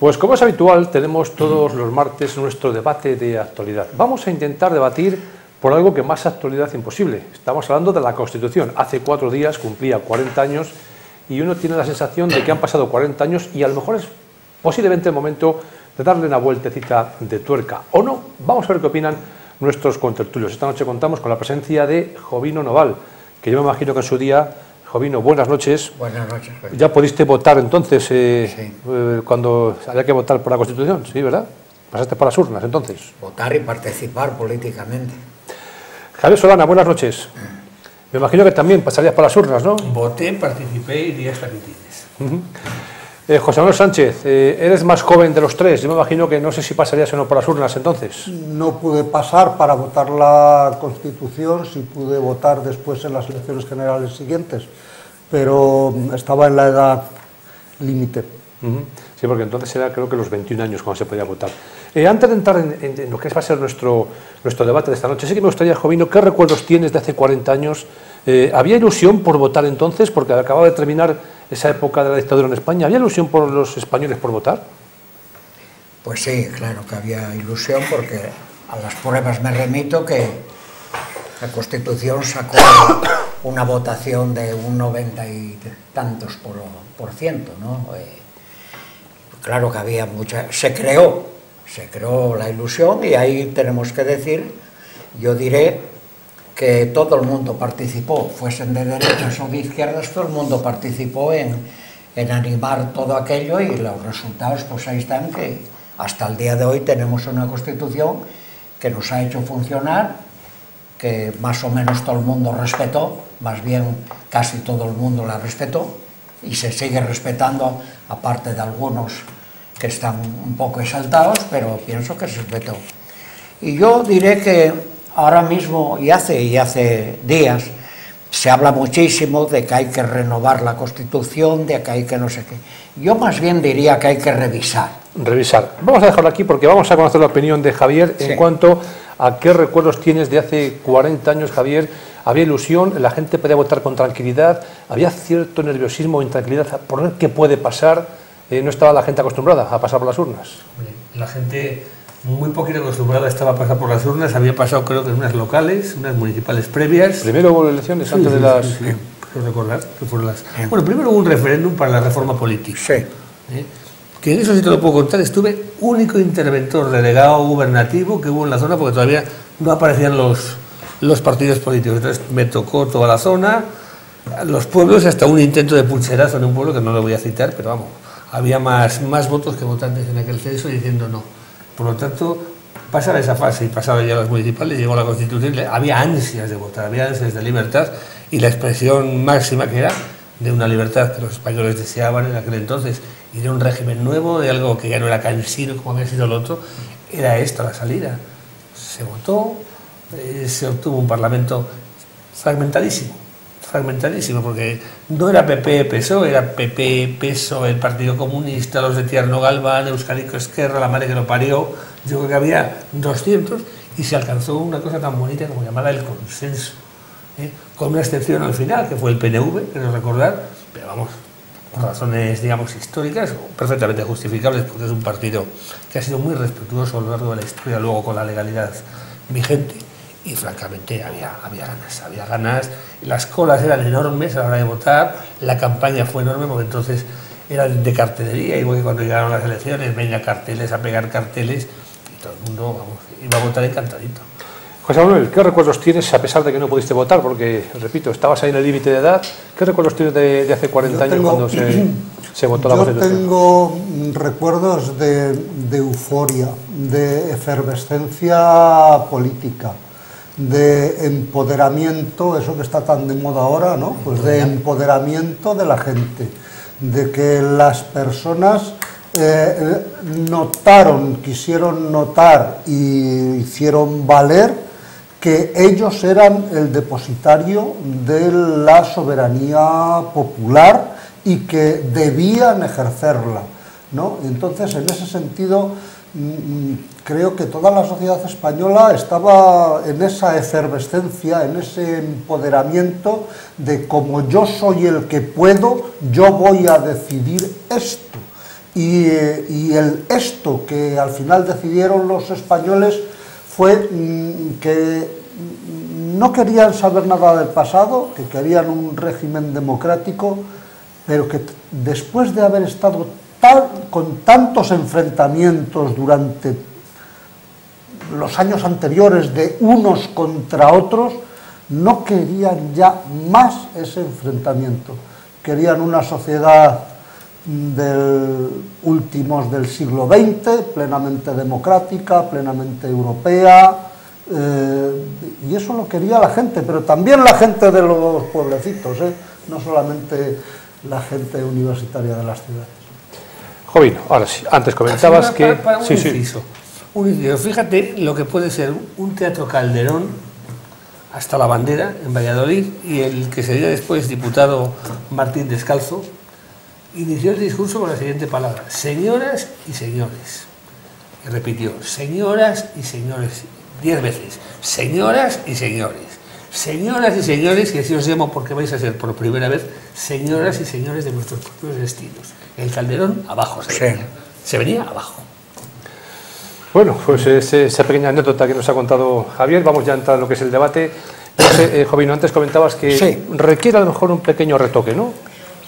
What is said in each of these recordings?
Pues como es habitual, tenemos todos los martes nuestro debate de actualidad. Vamos a intentar debatir por algo que más actualidad imposible. Estamos hablando de la Constitución. Hace 4 días cumplía 40 años y uno tiene la sensación de que han pasado 40 años y a lo mejor es posiblemente el momento de darle una vueltecita de tuerca. ¿O no? Vamos a ver qué opinan nuestros contertulios. Esta noche contamos con la presencia de Jovino Noval, que yo me imagino que en su día... Jovino, buenas noches. Buenas noches. ¿Ya pudiste votar entonces Sí. Cuando había que votar por la Constitución? Sí, ¿verdad? Pasaste por las urnas entonces. Votar y participar políticamente. Javier Solana, buenas noches. Me imagino que también pasarías por las urnas, ¿no? Voté, participé y di hasta mitines. José Manuel Sánchez, eres más joven de los tres. Yo me imagino que no sé si pasarías o no por las urnas entonces. No pude pasar para votar la Constitución, sí pude votar después en las elecciones generales siguientes, pero estaba en la edad límite. Sí, porque entonces era creo que los 21 años cuando se podía votar. Antes de entrar en lo que va a ser nuestro debate de esta noche, sí que me gustaría, Jovino, ¿qué recuerdos tienes de hace 40 años? ¿Había ilusión por votar entonces? Porque acababa de terminar esa época de la dictadura en España. ¿Había ilusión por los españoles por votar? Pues sí, claro que había ilusión, porque a las pruebas me remito que la Constitución sacó una votación de un 90 y tantos por ciento, ¿no? Claro que había mucha... Se creó la ilusión, y ahí tenemos que decir, yo diré que todo el mundo participó, fuesen de derechas o de izquierdas, todo el mundo participó en animar todo aquello, y los resultados pues ahí están, que hasta el día de hoy tenemos una Constitución que nos ha hecho funcionar, que más o menos todo el mundo respetó, más bien casi todo el mundo la respetó, y se sigue respetando, aparte de algunos que están un poco exaltados, pero pienso que se respetó. Y yo diré que ahora mismo, y hace días, se habla muchísimo de que hay que renovar la Constitución, de que hay que no sé qué. Yo más bien diría que hay que revisar. Revisar. Vamos a dejarlo aquí porque vamos a conocer la opinión de Javier en cuanto a qué recuerdos tienes de hace 40 años, Javier. Había ilusión, la gente podía votar con tranquilidad, había cierto nerviosismo o intranquilidad por ver qué puede pasar. No estaba la gente acostumbrada a pasar por las urnas. La gente muy poquito acostumbrada estaba a pasar por las urnas. Había pasado, creo que en unas locales, unas municipales previas. Primero hubo elecciones antes de las... Sí. Quiero recordar que fueron las... Bueno, primero hubo un referéndum para la reforma política. Sí. Que en eso sí te lo puedo contar. Estuve único interventor delegado gubernativo que hubo en la zona, porque todavía no aparecían los partidos políticos. Entonces me tocó toda la zona, los pueblos, hasta un intento de pucherazo en un pueblo que no lo voy a citar, pero vamos, había más votos que votantes en aquel censo diciendo no. Por lo tanto, pasaba esa fase y pasaba ya las municipales, llegó la Constitución, había ansias de votar, había ansias de libertad, y la expresión máxima que era de una libertad que los españoles deseaban en aquel entonces, y de un régimen nuevo, de algo que ya no era cansino como había sido el otro, era esta la salida. Se votó, se obtuvo un parlamento fragmentadísimo, porque no era PP, PSOE, era PP, PSOE, el Partido Comunista, los de Tierno Galván, Euskadico Esquerra, la madre que lo parió. Yo creo que había 200 y se alcanzó una cosa tan bonita como llamada el consenso, con una excepción al final, que fue el PNV, quiero recordar, pero vamos, por razones, digamos, históricas, perfectamente justificables, porque es un partido que ha sido muy respetuoso a lo largo de la historia, luego con la legalidad vigente. Y francamente había ganas, las colas eran enormes a la hora de votar, la campaña fue enorme, porque entonces era de cartelería, igual que cuando llegaron las elecciones, venga carteles, a pegar carteles, y todo el mundo, vamos, iba a votar encantadito. José Manuel, ¿qué recuerdos tienes a pesar de que no pudiste votar? Porque, repito, estabas ahí en el límite de edad. ¿Qué recuerdos tienes de hace 40 años cuando se votó la Constitución? Yo tengo recuerdos de euforia, de efervescencia política, de empoderamiento, eso que está tan de moda ahora, ¿no? Pues de empoderamiento de la gente, de que las personas quisieron notar y hicieron valer que ellos eran el depositario de la soberanía popular y que debían ejercerla, ¿no? Entonces, en ese sentido, creo que toda la sociedad española estaba en esa efervescencia, en ese empoderamiento de como yo soy el que puedo, yo voy a decidir esto. y esto que al final decidieron los españoles fue que no querían saber nada del pasado, que querían un régimen democrático, pero que después de haber estado con tantos enfrentamientos durante los años anteriores de unos contra otros, no querían ya más ese enfrentamiento. Querían una sociedad últimos del siglo XX, plenamente democrática, plenamente europea, y eso lo quería la gente, pero también la gente de los pueblecitos, no solamente la gente universitaria de las ciudades. Jovino, ahora sí, antes comentabas que... Un inciso. Fíjate lo que puede ser un teatro Calderón hasta la Bandera en Valladolid, y el que sería después diputado Martín Descalzo inició el discurso con la siguiente palabra: señoras y señores. Y repitió: señoras y señores, 10 veces, señoras y señores. Señoras y señores, y así os llamo porque vais a ser por primera vez señoras y señores de nuestros propios destinos. El Calderón abajo se venía abajo. Bueno, pues esa pequeña anécdota que nos ha contado Javier, vamos ya a entrar en lo que es el debate. Jovino, antes comentabas que requiere a lo mejor un pequeño retoque, ¿no?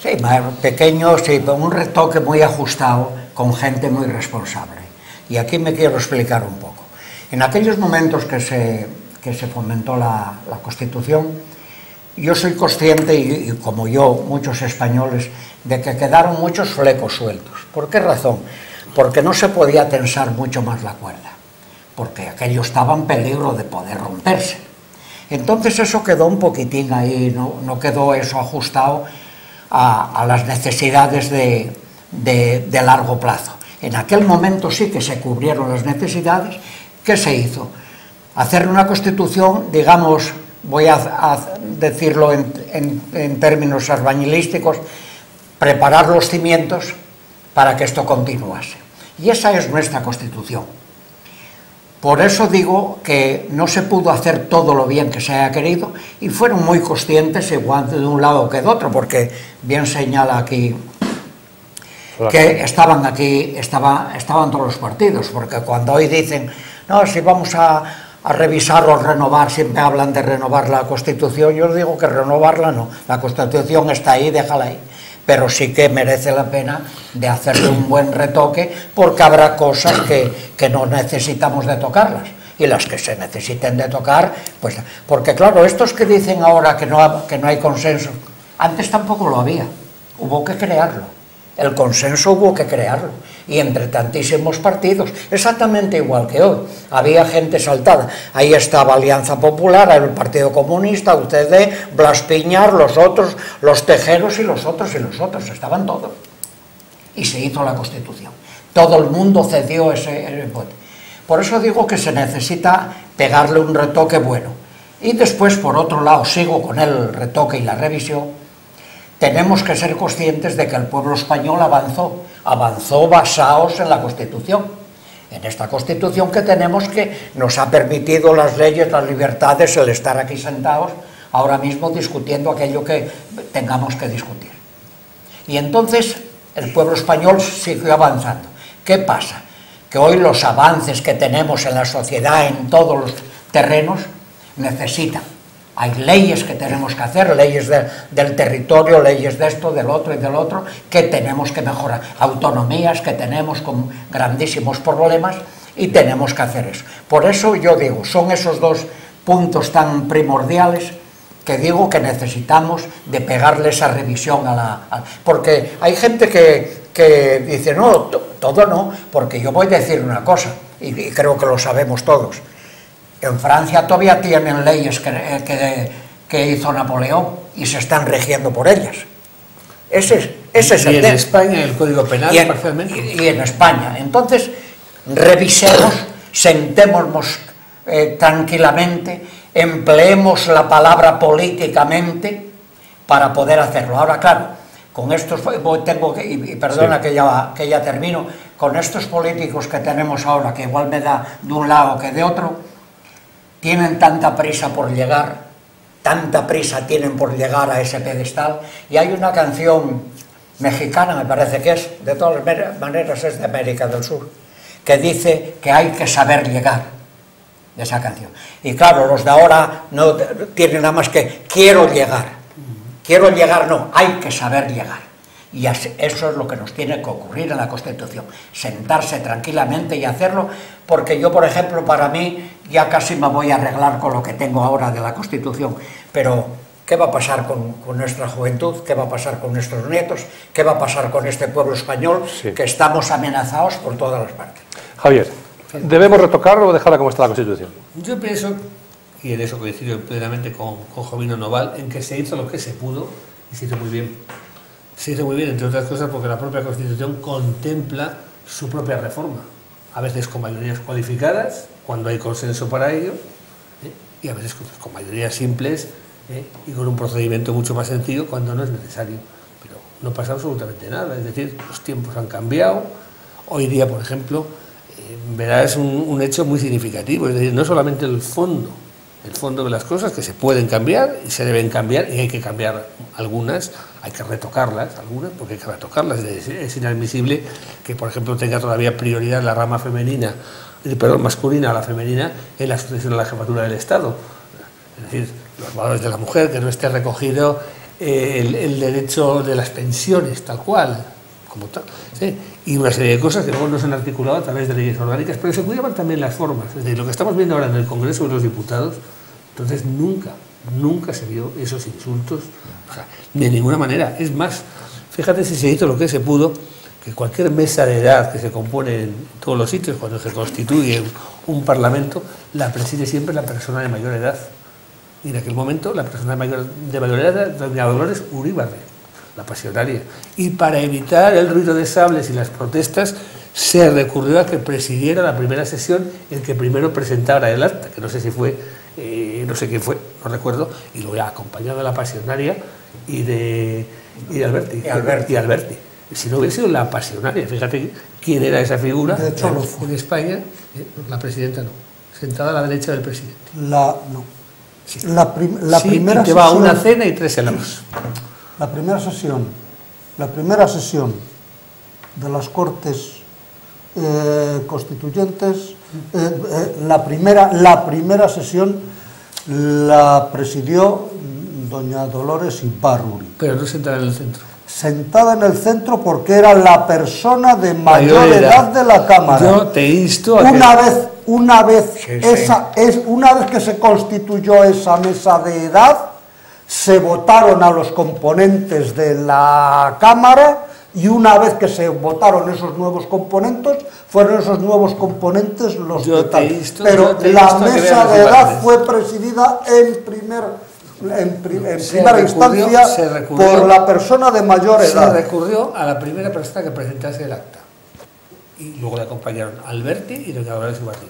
Sí, pequeño, sí, pero un retoque muy ajustado con gente muy responsable. Y aquí me quiero explicar un poco. En aquellos momentos que se fomentó la Constitución, yo soy consciente, y como yo, muchos españoles, de que quedaron muchos flecos sueltos. ¿Por qué razón? Porque no se podía tensar mucho más la cuerda, porque aquello estaba en peligro de poder romperse. Entonces eso quedó un poquitín ahí, no quedó eso ajustado a las necesidades de largo plazo. En aquel momento sí que se cubrieron las necesidades. ¿Qué se hizo? Hacer una Constitución, digamos, voy a decirlo en términos albañilísticos, preparar los cimientos para que esto continuase. Y esa es nuestra Constitución. Por eso digo que no se pudo hacer todo lo bien que se haya querido, y fueron muy conscientes, igual de un lado que de otro, porque bien señala aquí que estaban aquí, estaban todos los partidos, porque cuando hoy dicen, no, si vamos a revisar o renovar, siempre hablan de renovar la Constitución, yo os digo que renovarla no, la Constitución está ahí, déjala ahí. Pero sí que merece la pena de hacerle un buen retoque, porque habrá cosas que no necesitamos de tocarlas, y las que se necesiten de tocar, pues, porque claro, estos que dicen ahora que no hay consenso, antes tampoco lo había, hubo que crearlo, el consenso hubo que crearlo, y entre tantísimos partidos, exactamente igual que hoy, había gente saltada, ahí estaba Alianza Popular, el Partido Comunista, UCD, Blas Piñar, los otros, los Tejeros y los otros, estaban todos, y se hizo la Constitución, todo el mundo cedió ese voto. Por eso digo que se necesita pegarle un retoque bueno, y después, por otro lado, sigo con el retoque y la revisión. Tenemos que ser conscientes de que el pueblo español avanzó basados en la Constitución, en esta Constitución que tenemos, que nos ha permitido las leyes, las libertades, el estar aquí sentados ahora mismo discutiendo aquello que tengamos que discutir. Y entonces el pueblo español siguió avanzando. ¿Qué pasa? Que hoy los avances que tenemos en la sociedad, en todos los terrenos, necesitan. Hay leyes que tenemos que hacer, leyes del territorio, leyes de esto, del otro y del otro, que tenemos que mejorar. Autonomías que tenemos con grandísimos problemas, y tenemos que hacer eso. Por eso yo digo, son esos dos puntos tan primordiales que digo que necesitamos de pegarle esa revisión porque hay gente que dice, no, todo no, porque yo voy a decir una cosa, y creo que lo sabemos todos. En Francia todavía tienen leyes que hizo Napoleón y se están rigiendo por ellas. Ese es el tema. Y en España el Código Penal, parcialmente. Y en España. Entonces, revisemos, sentémonos tranquilamente, empleemos la palabra políticamente para poder hacerlo. Ahora, claro, con estos, y perdona que ya termino, con estos políticos que tenemos ahora, que igual me da de un lado que de otro, tienen tanta prisa por llegar, tanta prisa tienen por llegar a ese pedestal. Y hay una canción mexicana me parece que es, de todas maneras es de América del Sur, que dice que hay que saber llegar, de esa canción. Y claro, los de ahora no tienen nada más que quiero llegar. Quiero llegar, no, hay que saber llegar. Y eso es lo que nos tiene que ocurrir en la Constitución, sentarse tranquilamente y hacerlo, porque yo, por ejemplo, para mí, ya casi me voy a arreglar con lo que tengo ahora de la Constitución, pero ¿qué va a pasar con nuestra juventud? ¿Qué va a pasar con nuestros nietos? ¿Qué va a pasar con este pueblo español? Sí. Que estamos amenazados por todas las partes. Javier, ¿debemos retocarlo o dejarla como está la Constitución? Yo pienso, y en eso coincido plenamente con Jovino Noval, en que se hizo lo que se pudo y se hizo muy bien. Se hizo muy bien, entre otras cosas, porque la propia Constitución contempla su propia reforma, a veces con mayorías cualificadas, cuando hay consenso para ello, y a veces con mayorías simples y con un procedimiento mucho más sencillo cuando no es necesario. Pero no pasa absolutamente nada, es decir, los tiempos han cambiado. Hoy día, por ejemplo, verás un hecho muy significativo, es decir, no solamente el fondo de las cosas, que se pueden cambiar y se deben cambiar, y hay que cambiar algunas, hay que retocarlas, algunas, porque hay que retocarlas. Es inadmisible que, por ejemplo, tenga todavía prioridad la rama femenina, masculina a la femenina en la sucesión a la jefatura del Estado. Es decir, los valores de la mujer, que no esté recogido el derecho de las pensiones, tal cual, como tal, ¿sí? Y una serie de cosas que luego no se han articulado a través de leyes orgánicas, pero se cuidaban también las formas. Es decir, lo que estamos viendo ahora en el Congreso de los Diputados, entonces nunca se vio esos insultos, o sea, de ninguna manera. Es más, fíjate si se hizo lo que se pudo, que cualquier mesa de edad que se compone en todos los sitios, cuando se constituye un parlamento, la preside siempre la persona de mayor edad. Y en aquel momento la persona de mayor edad, doña Dolores Uríbarri, la pasionaria. Y para evitar el ruido de sables y las protestas, se recurrió a que presidiera la primera sesión el que primero presentara el acta, que no sé si fue, no sé quién fue, no recuerdo, y luego ya acompañado de la pasionaria y de Alberti. Si no hubiera sido la pasionaria, fíjate quién era esa figura. De hecho, lo fue. En España, la presidenta no, sentada a la derecha del presidente. Sí. La primera sesión, te va a una cena y 3 helados. La primera sesión de las Cortes Constituyentes, la primera sesión la presidió doña Dolores Ibárruri. Pero no sentada en el centro. Sentada en el centro porque era la persona de mayor edad de la Cámara. Yo te insto a una vez que se constituyó esa mesa de edad, se votaron a los componentes de la Cámara, y una vez que se votaron esos nuevos componentes, fueron esos nuevos componentes los que tal. Pero la mesa de edad fue presidida en primera instancia por la persona de mayor edad. Se recurrió a la primera persona que presentase el acta. Y luego le acompañaron Alberti y doña Dolores Ibárri.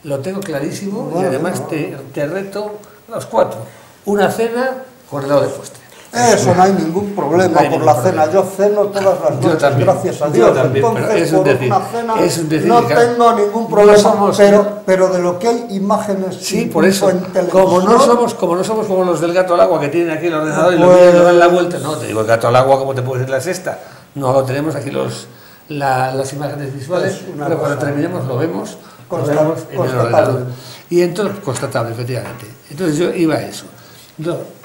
Lo tengo clarísimo, y además te reto los 4. Una cena con helado de postre. Eso no hay ningún problema por la cena. Yo ceno todas las noches, gracias a Dios. Entonces, por una cena no tengo ningún problema, pero de lo que hay imágenes. Sí, por eso, como no somos como los del gato al agua, que tienen aquí el ordenador y lo dan la vuelta. No, te digo, el gato al agua, ¿cómo te puedes decir la sexta? No lo tenemos aquí las imágenes visuales, pero cuando terminemos lo vemos en el ordenador. Y entonces, constatable, efectivamente. Entonces yo iba a eso.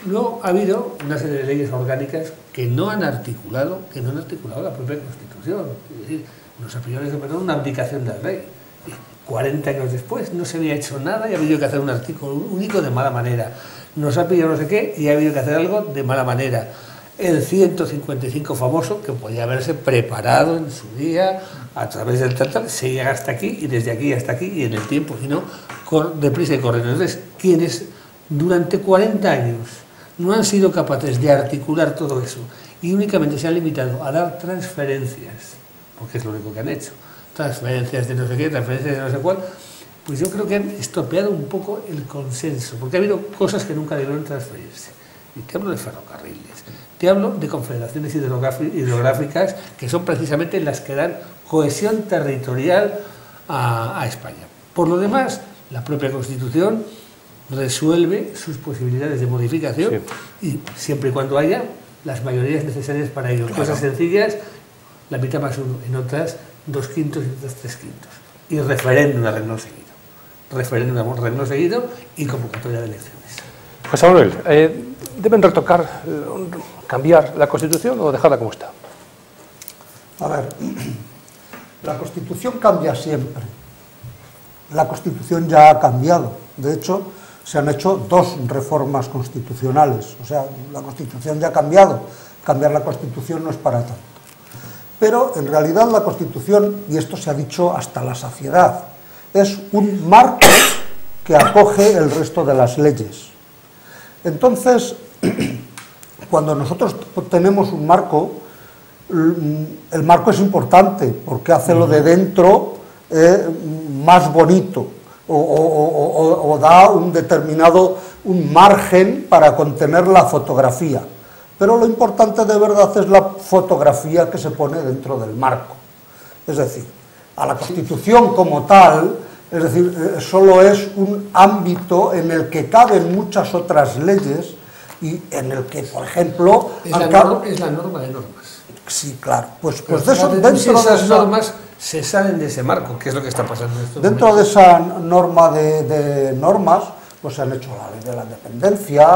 Luego ha habido una serie de leyes orgánicas que no han articulado la propia Constitución. Es decir, nos apoyamos en una abdicación del rey. 40 años después no se había hecho nada y ha habido que hacer un artículo único de mala manera. Nos ha pillado no sé qué y ha habido que hacer algo de mala manera. El 155 famoso, que podía haberse preparado en su día a través del tal, se llega hasta aquí y desde aquí hasta aquí y en el tiempo, sino deprisa y corriendo. Entonces, quienes durante 40 años no han sido capaces de articular todo eso y únicamente se han limitado a dar transferencias, porque es lo único que han hecho, transferencias de no sé qué, transferencias de no sé cuál, pues yo creo que han estropeado un poco el consenso, porque ha habido cosas que nunca debieron transferirse. Y te hablo de ferrocarriles, te hablo de confederaciones hidrográficas, que son precisamente las que dan cohesión territorial a España. Por lo demás, la propia Constitución resuelve sus posibilidades de modificación, sí, y siempre y cuando haya las mayorías necesarias para ello. Claro. Cosas sencillas, la mitad más uno, en otras 2 quintos y otras 3 quintos. Y referéndum a renglón seguido. Referéndum a renglón seguido y convocatoria de elecciones. José Manuel, ¿deben retocar, cambiar la Constitución o dejarla como está? A ver, la Constitución cambia siempre. La Constitución ya ha cambiado. De hecho, se han hecho 2 reformas constitucionales. O sea, la Constitución ya ha cambiado. Cambiar la Constitución no es para tanto. Pero, en realidad, la Constitución, y esto se ha dicho hasta la saciedad, es un marco que acoge el resto de las leyes. Entonces, cuando nosotros tenemos un marco, el marco es importante porque hace lo de dentro más bonito o da un determinado margen para contener la fotografía. Pero lo importante de verdad es la fotografía que se pone dentro del marco. Es decir, a la Constitución como tal, es decir, solo es un ámbito en el que caben muchas otras leyes y en el que, por ejemplo... Es la norma de normas. Sí, claro. Pues de de eso, dentro esas de esa, normas se salen de ese marco, que es lo que está pasando en estos dentro momentos. de esa norma de normas, pues se han hecho la ley de la independencia,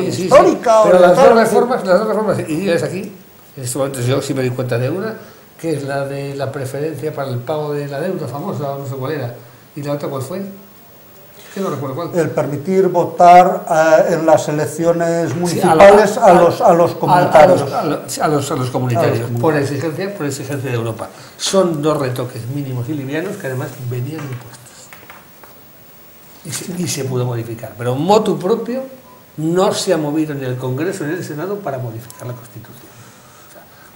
histórica... Pero las dos reformas, y diles aquí, en este momento yo sí me di cuenta de una, que es la de la preferencia para el pago de la deuda famosa, no sé cuál era. ¿Y la otra cuál fue? Que no recuerdo cuál. El permitir votar en las elecciones municipales sí, a los comunitarios. A los comunitarios, por exigencia de Europa. Son 2 retoques mínimos y livianos que además venían impuestos. Y se pudo modificar. Pero motu propio no se ha movido ni el Congreso ni el Senado para modificar la Constitución.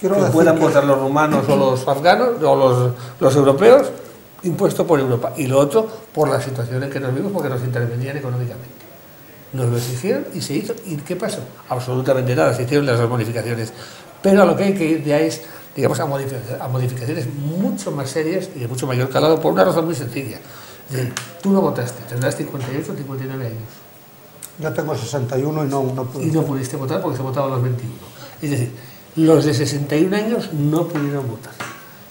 Que puedan votar los rumanos o los afganos o los europeos, impuesto por Europa. Y lo otro, por la situación en que nos vimos, porque nos intervenían económicamente. Nos lo exigieron y se hizo. ¿Y qué pasó? Absolutamente nada, se hicieron las 2 modificaciones. Pero a lo que hay que ir ya es, digamos, a modificaciones mucho más serias y de mucho mayor calado, por una razón muy sencilla. Tú no votaste, tendrás 58 o 59 años. Yo tengo 61 y no pude. Y no pudiste votar porque se votaban los 21. Es decir, los de 61 años no pudieron votar.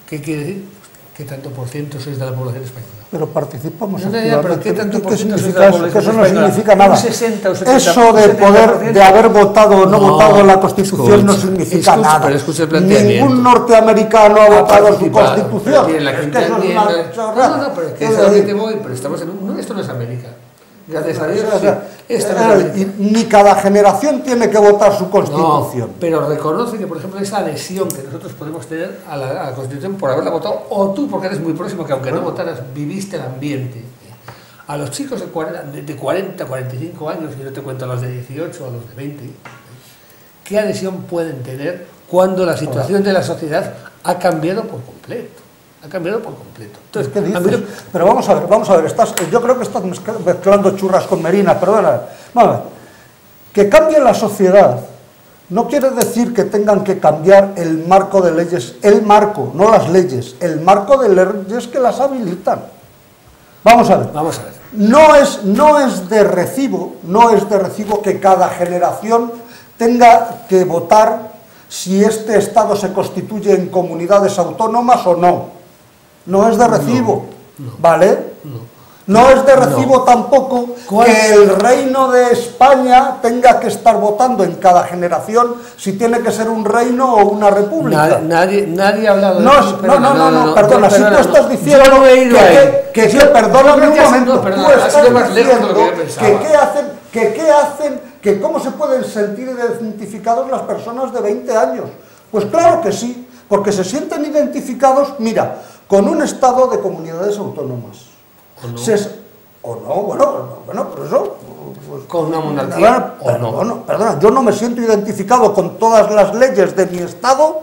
¿Qué quiere decir? ¿Qué tanto por ciento sois de la población española? Pero participamos activamente. ¿Pero qué tanto por ciento sois de la la población española? Eso no española? significa nada. Un 60 o 70%. Eso de haber votado o no votado la Constitución no significa nada. Pero escucha el planteamiento. Ningún norteamericano ha votado su Constitución. Pero la quinta enmienda. No, pero que es a lo que te voy. Pero estamos en un... esto no es América. Gracias a Dios, ni cada generación tiene que votar su Constitución. No, pero reconoce que, por ejemplo, esa adhesión que nosotros podemos tener a la Constitución por haberla votado, o tú, porque eres muy próximo, que aunque no votaras, viviste el ambiente. A los chicos de 40, 45 años, y no te cuento a los de 18 o a los de 20, ¿qué adhesión pueden tener cuando la situación de la sociedad ha cambiado por completo? Ha cambiado por completo. Entonces, ¿qué dices? Pero vamos a ver, yo creo que estás mezclando churras con merinas, perdona. Vamos a ver, que cambie la sociedad no quiere decir que tengan que cambiar el marco de leyes, el marco, no las leyes, el marco de leyes que las habilitan. Vamos a ver. No es de recibo que cada generación tenga que votar si este Estado se constituye en comunidades autónomas o no. No es de recibo, ¿vale? No es de recibo tampoco que el Reino de España tenga que estar votando en cada generación si tiene que ser un reino o una república. Nadie ha hablado de eso. No, perdona, si tú estás diciendo perdóname un momento, tú estás diciendo que cómo se pueden sentir identificados las personas de 20 años. Pues claro que sí, porque se sienten identificados, mira, con un Estado de comunidades autónomas. ¿O no? Bueno, pero eso... Pues, ¿con una monarquía o no? Perdona, yo no me siento identificado con todas las leyes de mi Estado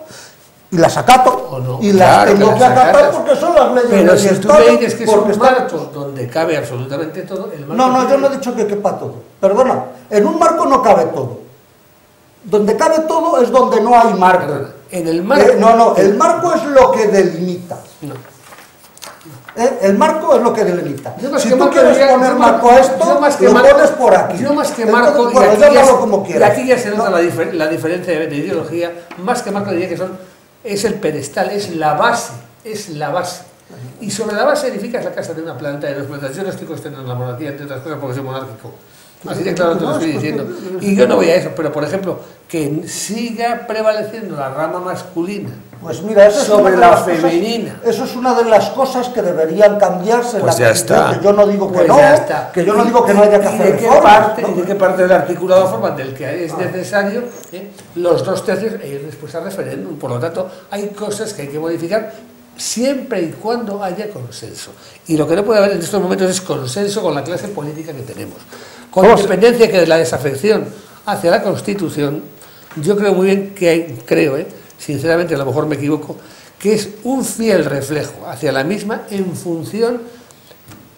y las acato, y las tengo que acatar porque son las leyes de mi Estado. Pero si tú me dices que es un marco donde cabe absolutamente todo... No, yo no he dicho que quepa todo. Perdona, en un marco no cabe todo. Donde cabe todo es donde no hay marco. En el marco... el marco es lo que delimita. El marco es lo que delimita. Si tú quieres poner marco a esto, lo pones por aquí. Yo más que marco, y aquí ya se nota la diferencia de ideología, más que marco diría que es el pedestal, es la base, Y sobre la base edificas la casa de una planta de dos plantas. Yo no estoy cuestionando la monarquía, entre otras cosas, porque soy monárquico. Así de claro te lo estoy diciendo. Y yo no voy a eso, pero por ejemplo, que siga prevaleciendo la rama masculina pues mira, eso sobre la femenina. Eso es una de las cosas que deberían cambiarse. Pues ya está. Que yo no digo que no, que yo no digo que no haya que hacer reformas. ¿Y de qué parte del articulado formal del que es necesario los 2/3 ir después al referéndum? Por lo tanto, hay cosas que hay que modificar siempre y cuando haya consenso. Y lo que no puede haber en estos momentos es consenso con la clase política que tenemos. Con independencia que de la desafección hacia la Constitución, yo creo muy bien que hay, sinceramente, a lo mejor me equivoco, que es un fiel reflejo hacia la misma en función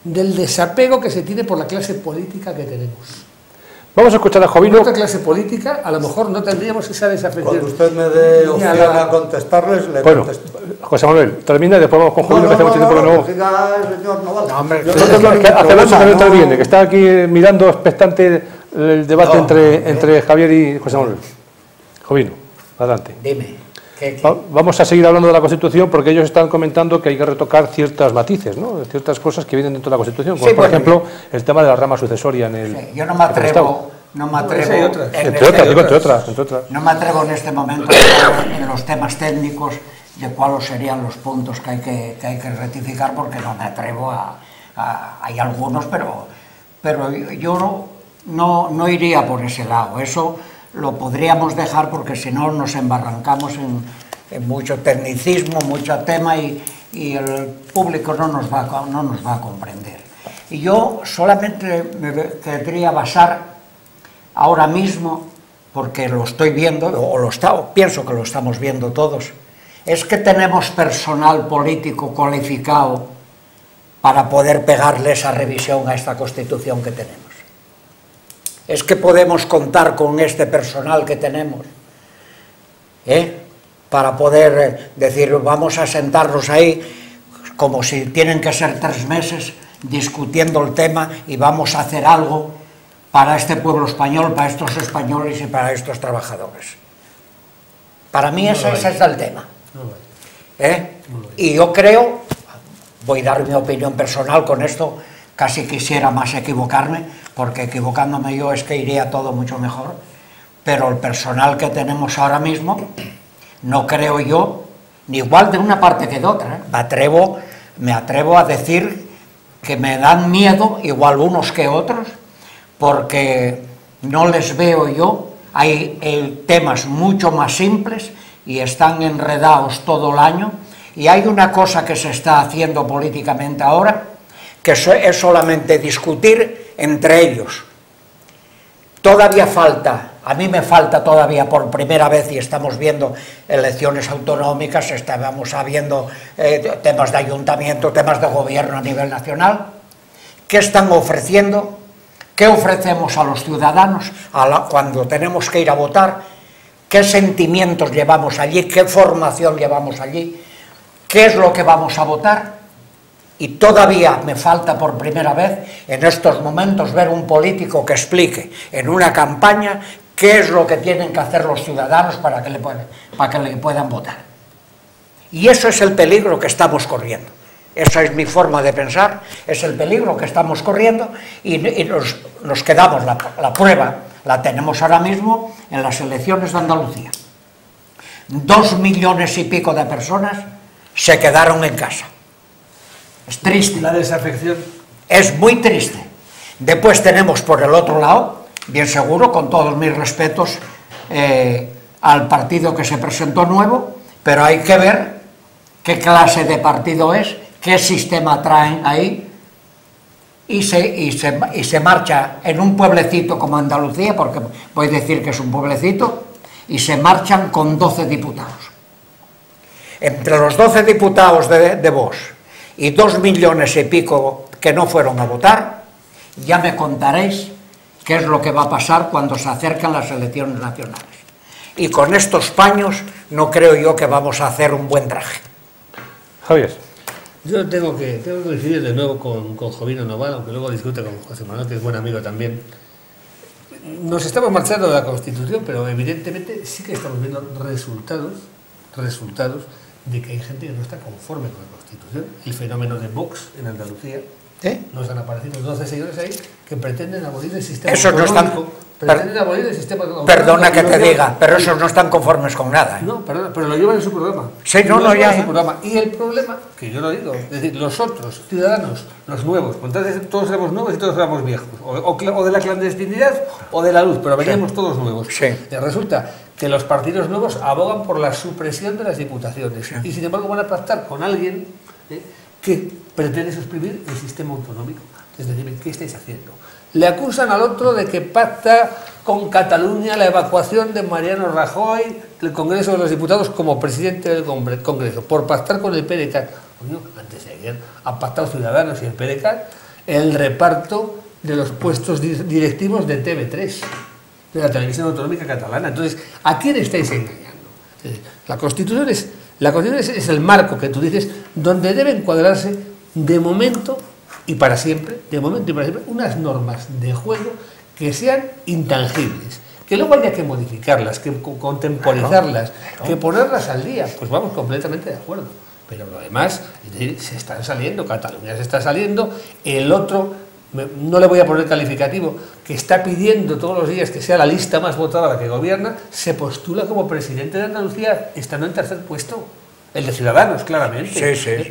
del desapego que se tiene por la clase política que tenemos. Vamos a escuchar a Jovino. Con otra clase política, a lo mejor no tendríamos esa desafección. Cuando usted me dé opción a contestarles, le contesto. José Manuel, termina y después vamos con Jovino, que hace mucho tiempo que no... Señor, no vale. Hace mucho que no interviene, que está aquí mirando expectante el debate entre Javier y José Manuel. Jovino, adelante. Dime. Vamos a seguir hablando de la Constitución porque ellos están comentando que hay que retocar ciertos matices, ¿no? Ciertas cosas que vienen dentro de la Constitución, como por ejemplo el tema de la rama sucesoria en el... Sí, yo no me atrevo... Entre otras. No me atrevo en este momento a entrar en los temas técnicos de cuáles serían los puntos que hay que rectificar, porque no me atrevo hay algunos, pero yo no iría por ese lado. Eso lo podríamos dejar porque si no nos embarrancamos en mucho tecnicismo, mucho tema y el público no nos va a comprender. Y yo solamente me querría basar ahora mismo, porque lo estoy viendo, pienso que lo estamos viendo todos, es que tenemos personal político cualificado para poder pegarle esa revisión a esta Constitución que tenemos. Es que podemos contar con este personal que tenemos, para poder decir, vamos a sentarnos ahí, como si tienen que ser 3 meses discutiendo el tema y vamos a hacer algo para este pueblo español, para estos españoles y para estos trabajadores. Para mí ese es el tema. Y yo creo, voy a dar mi opinión personal con esto, casi quisiera más equivocarme, porque equivocándome yo es que iría todo mucho mejor, pero el personal que tenemos ahora mismo, no creo yo, ni igual de una parte que de otra, me atrevo a decir que me dan miedo, igual unos que otros, porque no les veo yo, hay temas mucho más simples y están enredados todo el año, y hay una cosa que se está haciendo políticamente ahora, que es solamente discutir entre ellos. Todavía falta, a mí me falta todavía por primera vez, y estamos viendo elecciones autonómicas, estamos viendo temas de ayuntamiento, temas de gobierno a nivel nacional. ¿Qué están ofreciendo? ¿Qué ofrecemos a los ciudadanos cuando tenemos que ir a votar? ¿Qué sentimientos llevamos allí? ¿Qué formación llevamos allí? ¿Qué es lo que vamos a votar? Y todavía me falta por primera vez en estos momentos ver un político que explique en una campaña qué es lo que tienen que hacer los ciudadanos para que le puedan votar. Y eso es el peligro que estamos corriendo. Esa es mi forma de pensar, es el peligro que estamos corriendo y nos quedamos, la prueba la tenemos ahora mismo en las elecciones de Andalucía. 2 millones y pico de personas se quedaron en casa. Es triste. La desafección. Es muy triste. Después tenemos por el otro lado, bien seguro, con todos mis respetos al partido que se presentó nuevo, pero hay que ver qué clase de partido es, qué sistema traen ahí, y se marcha en un pueblecito como Andalucía, porque voy a decir que es un pueblecito, y se marchan con 12 diputados. Entre los 12 diputados de Vox y 2 millones y pico que no fueron a votar, ya me contaréis qué es lo que va a pasar cuando se acercan las elecciones nacionales. Y con estos paños no creo yo que vamos a hacer un buen traje. Javier. Yo tengo que coincidir de nuevo con Jovino Noval, aunque luego discute con José Manuel, que es buen amigo también. Nos estamos marchando de la Constitución, pero evidentemente sí que estamos viendo resultados de que hay gente que no está conforme con la Constitución. El fenómeno de Vox en Andalucía. Nos han aparecido 12 señores ahí que pretenden abolir el sistema autonómico. Perdona que te diga, pero esos no están conformes con nada. No, perdona, pero lo llevan en su programa. Sí, ya. Y el problema, que yo lo digo, es decir, los otros ciudadanos, los nuevos, entonces todos éramos nuevos y todos éramos viejos, o de la clandestinidad o de la luz, pero veníamos todos nuevos. Sí. Y resulta que los partidos nuevos abogan por la supresión de las diputaciones y sin embargo van a pactar con alguien que pretende suprimir el sistema autonómico. Es decir, ¿qué estáis haciendo? Le acusan al otro de que pacta con Cataluña la evacuación de Mariano Rajoy del Congreso de los Diputados como presidente del Congreso, por pactar con el PDeCAT. Bueno, antes de ayer han pactado Ciudadanos y el PDeCAT el reparto de los puestos directivos de TV3, de la televisión autonómica catalana. Entonces, ¿a quién estáis engañando? La Constitución es el marco que tú dices, donde deben cuadrarse de momento y para siempre, unas normas de juego que sean intangibles, que luego haya que modificarlas, que contemporizarlas, que ponerlas al día. Pues vamos completamente de acuerdo. Pero lo demás, es decir, se están saliendo, Cataluña se está saliendo, el otro, no le voy a poner calificativo, que está pidiendo todos los días que sea la lista más votada la que gobierna, se postula como presidente de Andalucía, estando en tercer puesto, el de Ciudadanos, claramente. Sí.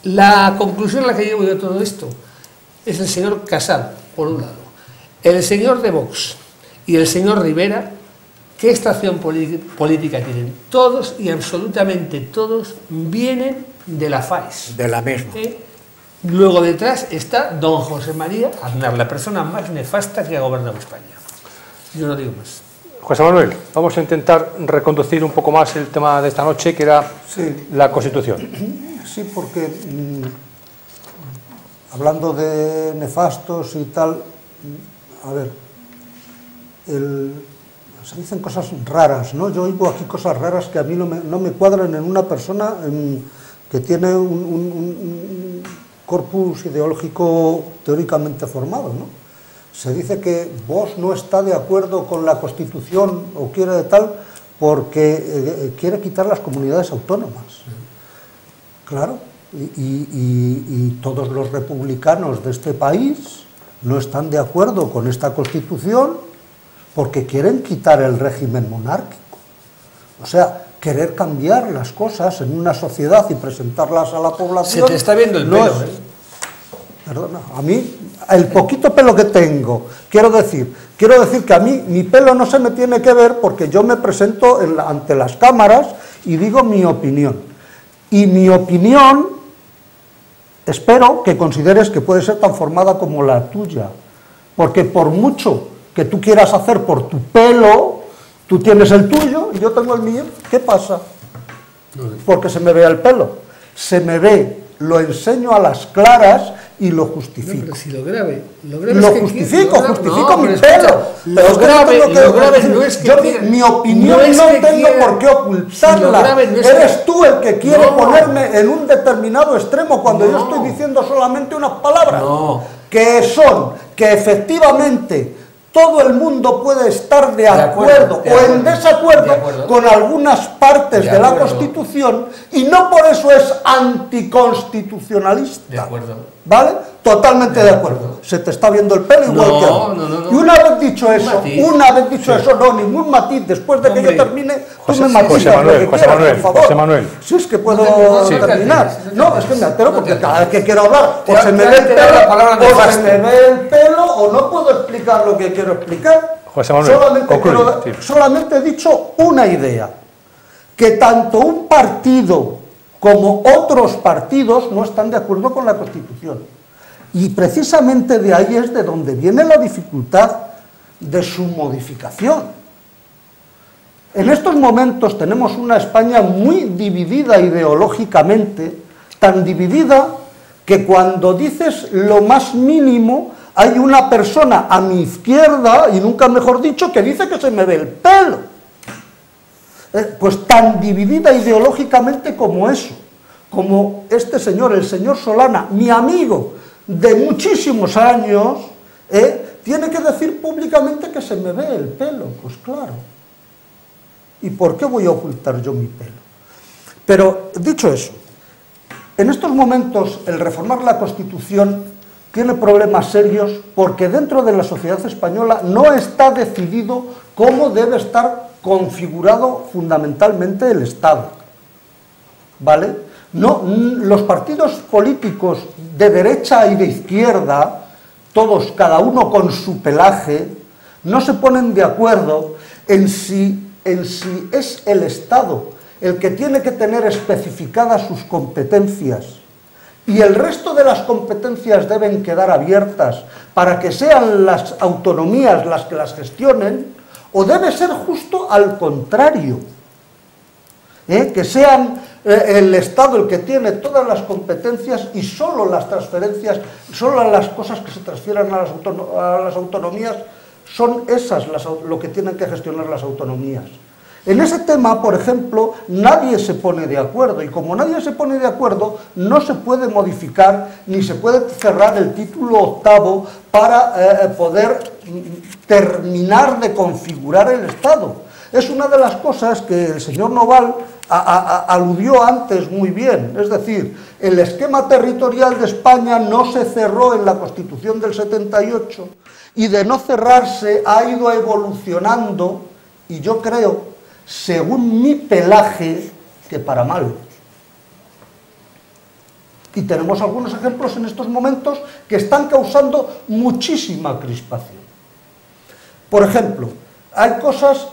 La conclusión a la que llevo yo todo esto es el señor Casal, por un lado, el señor de Vox y el señor Rivera. ¿Qué estación política tienen? Todos y absolutamente todos vienen de la FAES. De la misma. Luego detrás está don José María Aznar, la persona más nefasta que ha gobernado España. Yo no digo más. José Manuel, vamos a intentar reconducir un poco más el tema de esta noche, que era la Constitución. Sí, porque hablando de nefastos y tal, a ver, se dicen cosas raras, ¿no? Yo oigo aquí cosas raras que a mí no me cuadran en una persona que tiene un corpus ideológico teóricamente formado, ¿no? Se dice que Vox no está de acuerdo con la Constitución o quiere de tal porque quiere quitar las comunidades autónomas. Claro, y todos los republicanos de este país no están de acuerdo con esta Constitución porque quieren quitar el régimen monárquico. O sea, querer cambiar las cosas en una sociedad y presentarlas a la población... Se te está viendo el pelo, Perdona, a mí, el poquito pelo que tengo, quiero decir que a mí mi pelo no se me tiene que ver porque yo me presento ante las cámaras y digo mi opinión. Y mi opinión, espero que consideres que puede ser tan formada como la tuya, porque por mucho que tú quieras hacer por tu pelo, tú tienes el tuyo y yo tengo el mío, ¿qué pasa? Porque se me vea el pelo, se me ve, lo enseño a las claras y lo justifico. No, pero si lo grave justifico mi pelo. Lo grave no es que yo mi opinión no tengo por qué ocultarla. Eres tú el que quiere ponerme en un determinado extremo cuando yo estoy diciendo solamente unas palabras que son que efectivamente todo el mundo puede estar de acuerdo o en desacuerdo con algunas partes de la Constitución y no por eso es anticonstitucionalista. De acuerdo. ¿Vale? Totalmente de acuerdo. Se te está viendo el pelo igual que a mí. No. Y una vez dicho eso, no, ningún matiz, después de que yo termine, tú me matizas lo que quieras, por favor. José Manuel. Si es que puedo terminar. No, es que me altero porque cada vez que quiero hablar, o se me ve el pelo, o no puedo explicar lo que quiero explicar. José Manuel, solamente he dicho una idea, que tanto un partido como otros partidos no están de acuerdo con la Constitución. Y precisamente de ahí es de donde viene la dificultad de su modificación. En estos momentos tenemos una España muy dividida ideológicamente, tan dividida que cuando dices lo más mínimo hay una persona a mi izquierda, y nunca mejor dicho, que dice que se me ve el pelo. Pues tan dividida ideológicamente como eso. como este señor, el señor Solana, mi amigo de muchísimos años, tiene que decir públicamente que se me ve el pelo. Pues claro. ¿Y por qué voy a ocultar yo mi pelo? Pero, dicho eso, en estos momentos el reformar la Constitución tiene problemas serios porque dentro de la sociedad española no está decidido cómo debe estar configurado fundamentalmente el Estado. ¿Vale? No, los partidos políticos de derecha y de izquierda, todos, cada uno con su pelaje, no se ponen de acuerdo en si es el Estado el que tiene que tener especificadas sus competencias y el resto de las competencias deben quedar abiertas para que sean las autonomías las que las gestionen, o debe ser justo al contrario, que sean el Estado el que tiene todas las competencias y solo las transferencias, solo las cosas que se transfieran a las autonomías son esas lo que tienen que gestionar las autonomías. En ese tema, por ejemplo, nadie se pone de acuerdo, y como nadie se pone de acuerdo, no se puede modificar ni se puede cerrar el título octavo para poder terminar de configurar el Estado. Es una de las cosas que el señor Noval aludió antes muy bien, es decir, el esquema territorial de España no se cerró en la Constitución del 78 y de no cerrarse ha ido evolucionando, y yo creo, según mi pelaje, que para mal. Y tenemos algunos ejemplos en estos momentos que están causando muchísima crispación. Por ejemplo, hay cosas,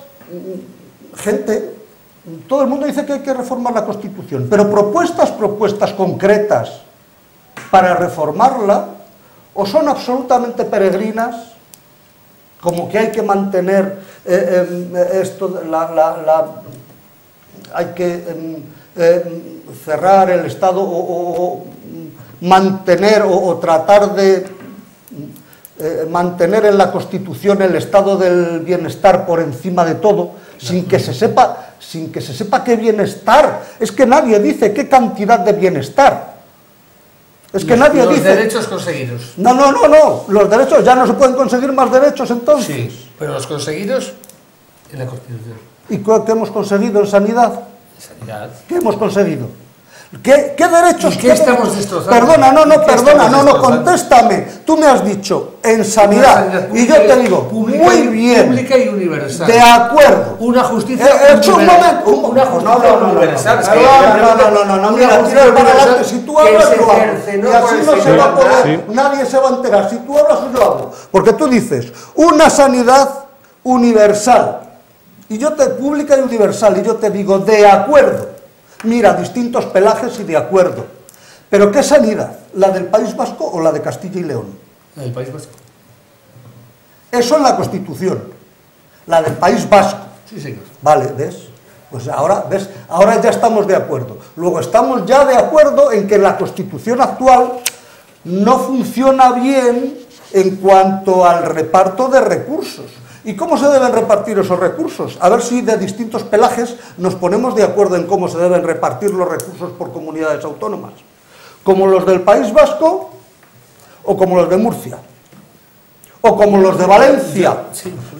todo el mundo dice que hay que reformar la Constitución, pero propuestas concretas para reformarla, o son absolutamente peregrinas, como que hay que mantener hay que cerrar el Estado o mantener o tratar de mantener en la Constitución el estado del bienestar por encima de todo, sin que se sepa qué bienestar. Es que nadie dice qué cantidad de bienestar. Es que nadie dice... Los derechos conseguidos. No, los derechos, ya no se pueden conseguir más derechos entonces. Sí, pero los conseguidos en la Constitución. ¿Y qué hemos conseguido en sanidad? En sanidad. ¿Qué hemos conseguido? ¿Qué derechos? ¿Y qué estamos destrozando? Perdona, contéstame. Tú me has dicho en sanidad, y yo te digo, muy bien. Pública y universal. De acuerdo. Una justicia universal. Una justicia universal. No, mira, tira para adelante. Si tú hablas, lo hago. Y así no se va a poder, nadie se va a enterar. Si tú hablas, yo lo hago. Porque tú dices, una sanidad universal, pública y universal, y yo te digo, de acuerdo. Mira, distintos pelajes y de acuerdo. ¿Pero qué sanidad? ¿La del País Vasco o la de Castilla y León? La del País Vasco. Eso en la Constitución. La del País Vasco. Sí, señor. Vale, ¿ves? Pues ahora ya estamos de acuerdo. Luego estamos ya de acuerdo en que la Constitución actual no funciona bien en cuanto al reparto de recursos. ¿Y cómo se deben repartir esos recursos? A ver si de distintos pelajes nos ponemos de acuerdo en cómo se deben repartir los recursos por comunidades autónomas. ¿Como los del País Vasco o como los de Murcia? ¿O como los de Valencia?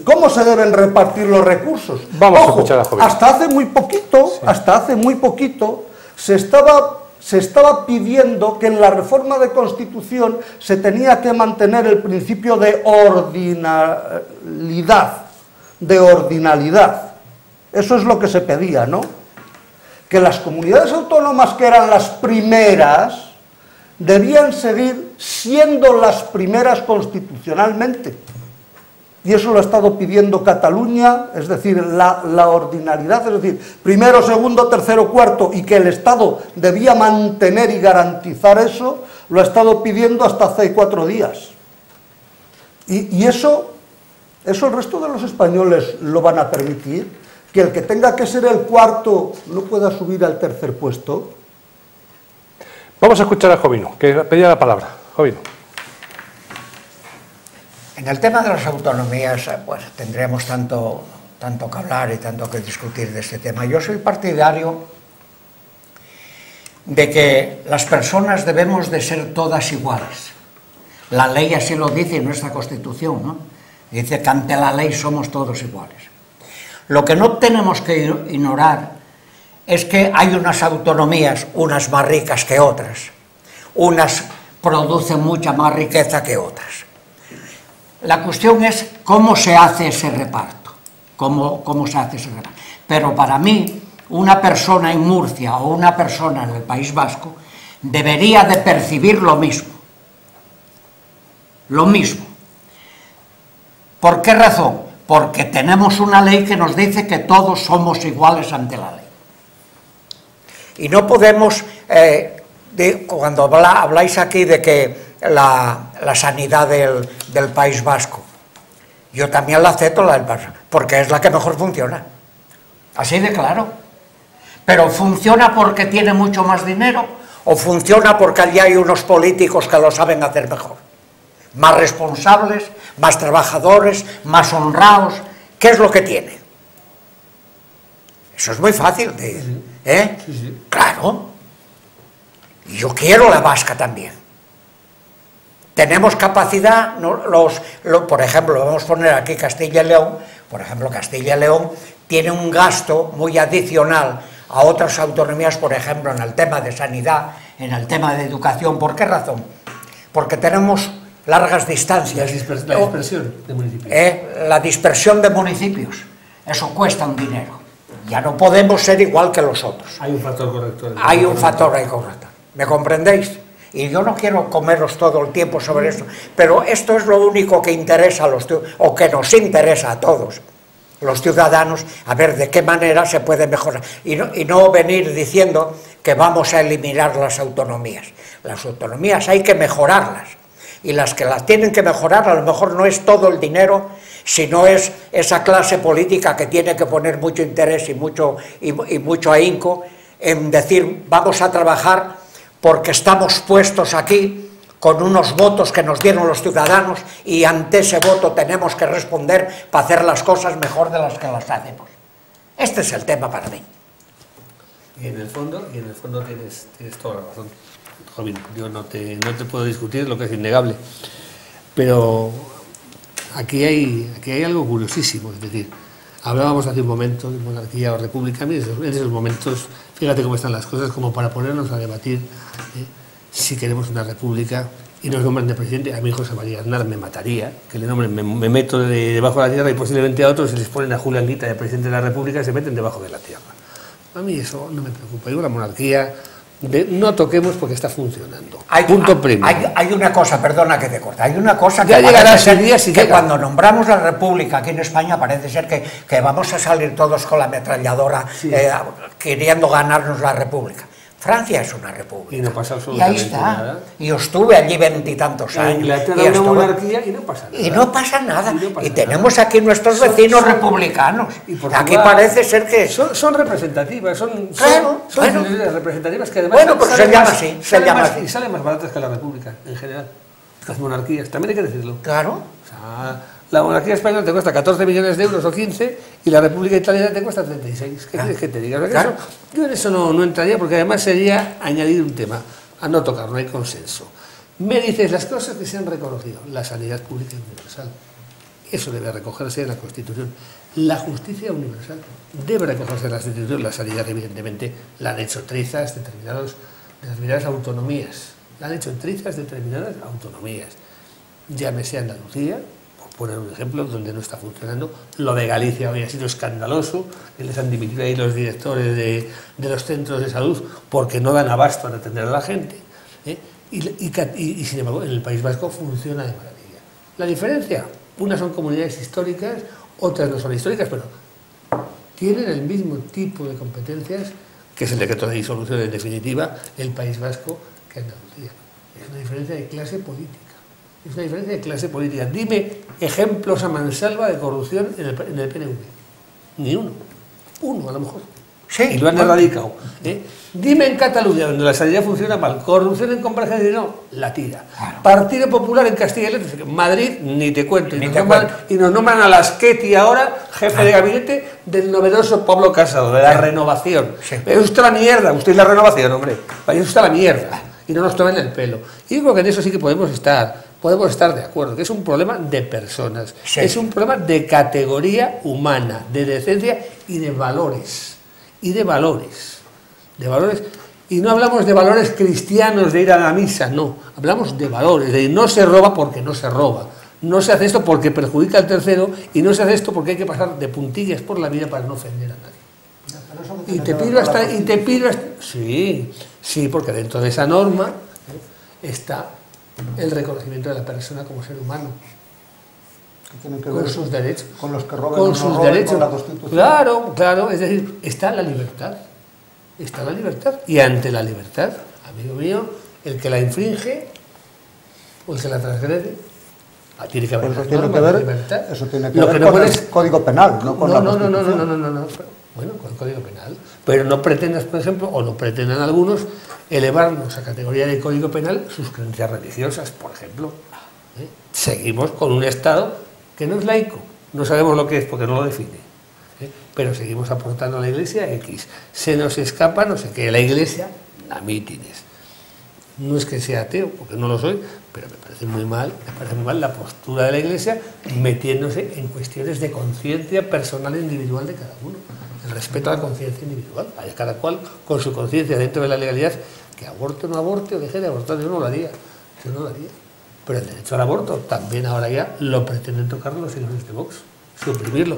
¿Cómo se deben repartir los recursos? Vamos a escuchar a Joven. Hasta hace muy poquito, se estaba pidiendo que en la reforma de Constitución se tenía que mantener el principio de ordinalidad. Eso es lo que se pedía, ¿no? Que las comunidades autónomas que eran las primeras debían seguir siendo las primeras constitucionalmente. Y eso lo ha estado pidiendo Cataluña, es decir, la ordinalidad, es decir, primero, segundo, tercero, cuarto, y que el Estado debía mantener y garantizar eso, lo ha estado pidiendo hasta hace 4 días. Y eso el resto de los españoles lo van a permitir, que el que tenga que ser el cuarto no pueda subir al tercer puesto. Vamos a escuchar a Jovino, que pedía la palabra. Jovino. En el tema de las autonomías, pues tendríamos tanto que hablar y tanto que discutir de este tema. Yo soy partidario de que las personas debemos de ser todas iguales. La ley así lo dice en nuestra Constitución, ¿no? Dice que ante la ley somos todos iguales. Lo que no tenemos que ignorar es que hay unas autonomías, unas más ricas que otras, unas producen mucha más riqueza que otras. La cuestión es cómo se hace ese reparto, cómo se hace ese reparto. Pero para mí, una persona en Murcia o una persona en el País Vasco debería de percibir lo mismo. Lo mismo. ¿Por qué razón? Porque tenemos una ley que nos dice que todos somos iguales ante la ley. Y no podemos, cuando habláis aquí de que la sanidad del País Vasco, yo también la acepto, la del País Vasco, porque es la que mejor funciona. Así de claro. Pero ¿funciona porque tiene mucho más dinero o funciona porque allí hay unos políticos que lo saben hacer mejor? Más responsables, más trabajadores, más honrados. ¿Qué es lo que tiene? Eso es muy fácil de decir, ¿eh? Sí, sí. Claro. Y yo quiero la vasca también. Tenemos capacidad, ¿no? Por ejemplo, vamos a poner aquí Castilla y León. Por ejemplo, Castilla y León tiene un gasto muy adicional a otras autonomías, por ejemplo, en el tema de sanidad, en el tema de educación. ¿Por qué razón? Porque tenemos largas distancias. La dispersión de municipios. La dispersión de municipios. Eso cuesta un dinero. Ya no podemos ser igual que los otros. Hay un factor corrector. Hay un factor ahí corrector. ¿Me comprendéis? Y yo no quiero comeros todo el tiempo sobre esto, pero esto es lo único que interesa a los o que nos interesa a todos, los ciudadanos, a ver de qué manera se puede mejorar. Y no venir diciendo que vamos a eliminar las autonomías. Las autonomías hay que mejorarlas. Y las que las tienen que mejorar a lo mejor no es todo el dinero, sino es esa clase política que tiene que poner mucho interés y mucho ahínco en decir vamos a trabajar porque estamos puestos aquí con unos votos que nos dieron los ciudadanos y ante ese voto tenemos que responder para hacer las cosas mejor de las que las hacemos. Este es el tema para mí. Y en el fondo tienes toda la razón. Jovín, yo no te puedo discutir lo que es innegable, pero aquí hay algo curiosísimo, es decir, hablábamos hace un momento de monarquía o república. En esos momentos, fíjate cómo están las cosas, como para ponernos a debatir si queremos una república y nos nombran de presidente. A mi José María Aznar me mataría, que le nombren, me meto debajo de la tierra y posiblemente a otros se les ponen a Julián Guita de presidente de la república y se meten debajo de la tierra. A mí eso no me preocupa. Digo, la monarquía no toquemos porque está funcionando. Punto primero. Hay una cosa, perdona que te corte, hay una cosa que llegará ese día que cuando nombramos la república aquí en España parece ser que vamos a salir todos con la ametralladora, sí, queriendo ganarnos la república. Francia es una república. Y no pasa absolutamente nada. Y ahí está. Nada. Y yo estuve allí 20 y tantos años. En Inglaterra hay una monarquía y no pasa nada. Y no pasa nada. Y tenemos aquí nuestros vecinos republicanos. Aquí parece ser que... Son representativas, son representativas que además... Bueno, pero se llama así. Y salen más baratas que la república, en general. Las monarquías, también hay que decirlo. Claro. O sea, la monarquía española te cuesta 14 millones de euros o 15 y la república italiana te cuesta 36. ¿Qué quieres que te diga? Claro. Yo en eso no entraría porque además sería añadir un tema a no tocar, no hay consenso. Me dices las cosas que se han reconocido. La sanidad pública universal. Eso debe recogerse en la Constitución. La justicia universal debe recogerse en la Constitución. La sanidad, evidentemente, la han hecho trizas determinadas autonomías. La han hecho trizas determinadas autonomías. Llámese Andalucía, poner un ejemplo donde no está funcionando. Lo de Galicia hoy ha sido escandaloso, que les han dimitido ahí los directores de los centros de salud porque no dan abasto a atender a la gente. Y sin embargo en el País Vasco funciona de maravilla. La diferencia, unas son comunidades históricas, otras no son históricas, pero tienen el mismo tipo de competencias, que es el decreto de disolución en definitiva, el País Vasco que Andalucía. Es una diferencia de clase política. Es una diferencia de clase política. Dime ejemplos a mansalva de corrupción en el PNV. Ni uno. Uno, a lo mejor. Sí, y lo han erradicado. Dime en Cataluña, donde la sanidad funciona mal, corrupción en compras de dinero, la tira. Partido Popular en Castilla y León, Madrid, ni te cuento. Y nos nombran a Lasqueti ahora, jefe de gabinete del novedoso Pablo Casado, de la renovación. Sí. Eso está la mierda, usted es la renovación, hombre. Eso está la mierda. Y no nos tomen el pelo. Y yo creo que en eso sí que podemos estar de acuerdo, que es un problema de personas, sí. Es un problema de categoría humana, de decencia y de valores. De valores. Y no hablamos de valores cristianos de ir a la misa, no. Hablamos de valores, de no se roba porque no se roba. No se hace esto porque perjudica al tercero y no se hace esto porque hay que pasar de puntillas por la vida para no ofender a nadie. Y te pido hasta... Sí, porque dentro de esa norma está el reconocimiento de la persona como ser humano. Tiene que con ver sus derechos. Con los que roben con o no sus roben, derechos. con la Constitución. Claro, es decir, está la libertad. Está la libertad. Y ante la libertad, amigo mío, el que la infringe o el que la transgrede, tiene que haber Eso unas tiene normas que de ver, libertad. eso tiene que Lo ver que no con puedes... el Código Penal, no con la Constitución. No. Bueno, con el Código Penal. Pero no pretendas, por ejemplo, o no pretendan algunos, elevarnos a categoría de Código Penal sus creencias religiosas, por ejemplo. Seguimos con un Estado que no es laico, no sabemos lo que es porque no lo define, pero seguimos aportando a la Iglesia X. Se nos escapa, no sé qué, la Iglesia a mítines. No es que sea ateo, porque no lo soy, pero me parece muy mal la postura de la Iglesia metiéndose en cuestiones de conciencia personal e individual de cada uno. El respeto a la conciencia individual, vaya cada cual con su conciencia dentro de la legalidad, que aborte o no aborte o deje de abortar, yo no lo haría. Pero el derecho al aborto también ahora ya lo pretenden tocar los señores de Vox, suprimirlo.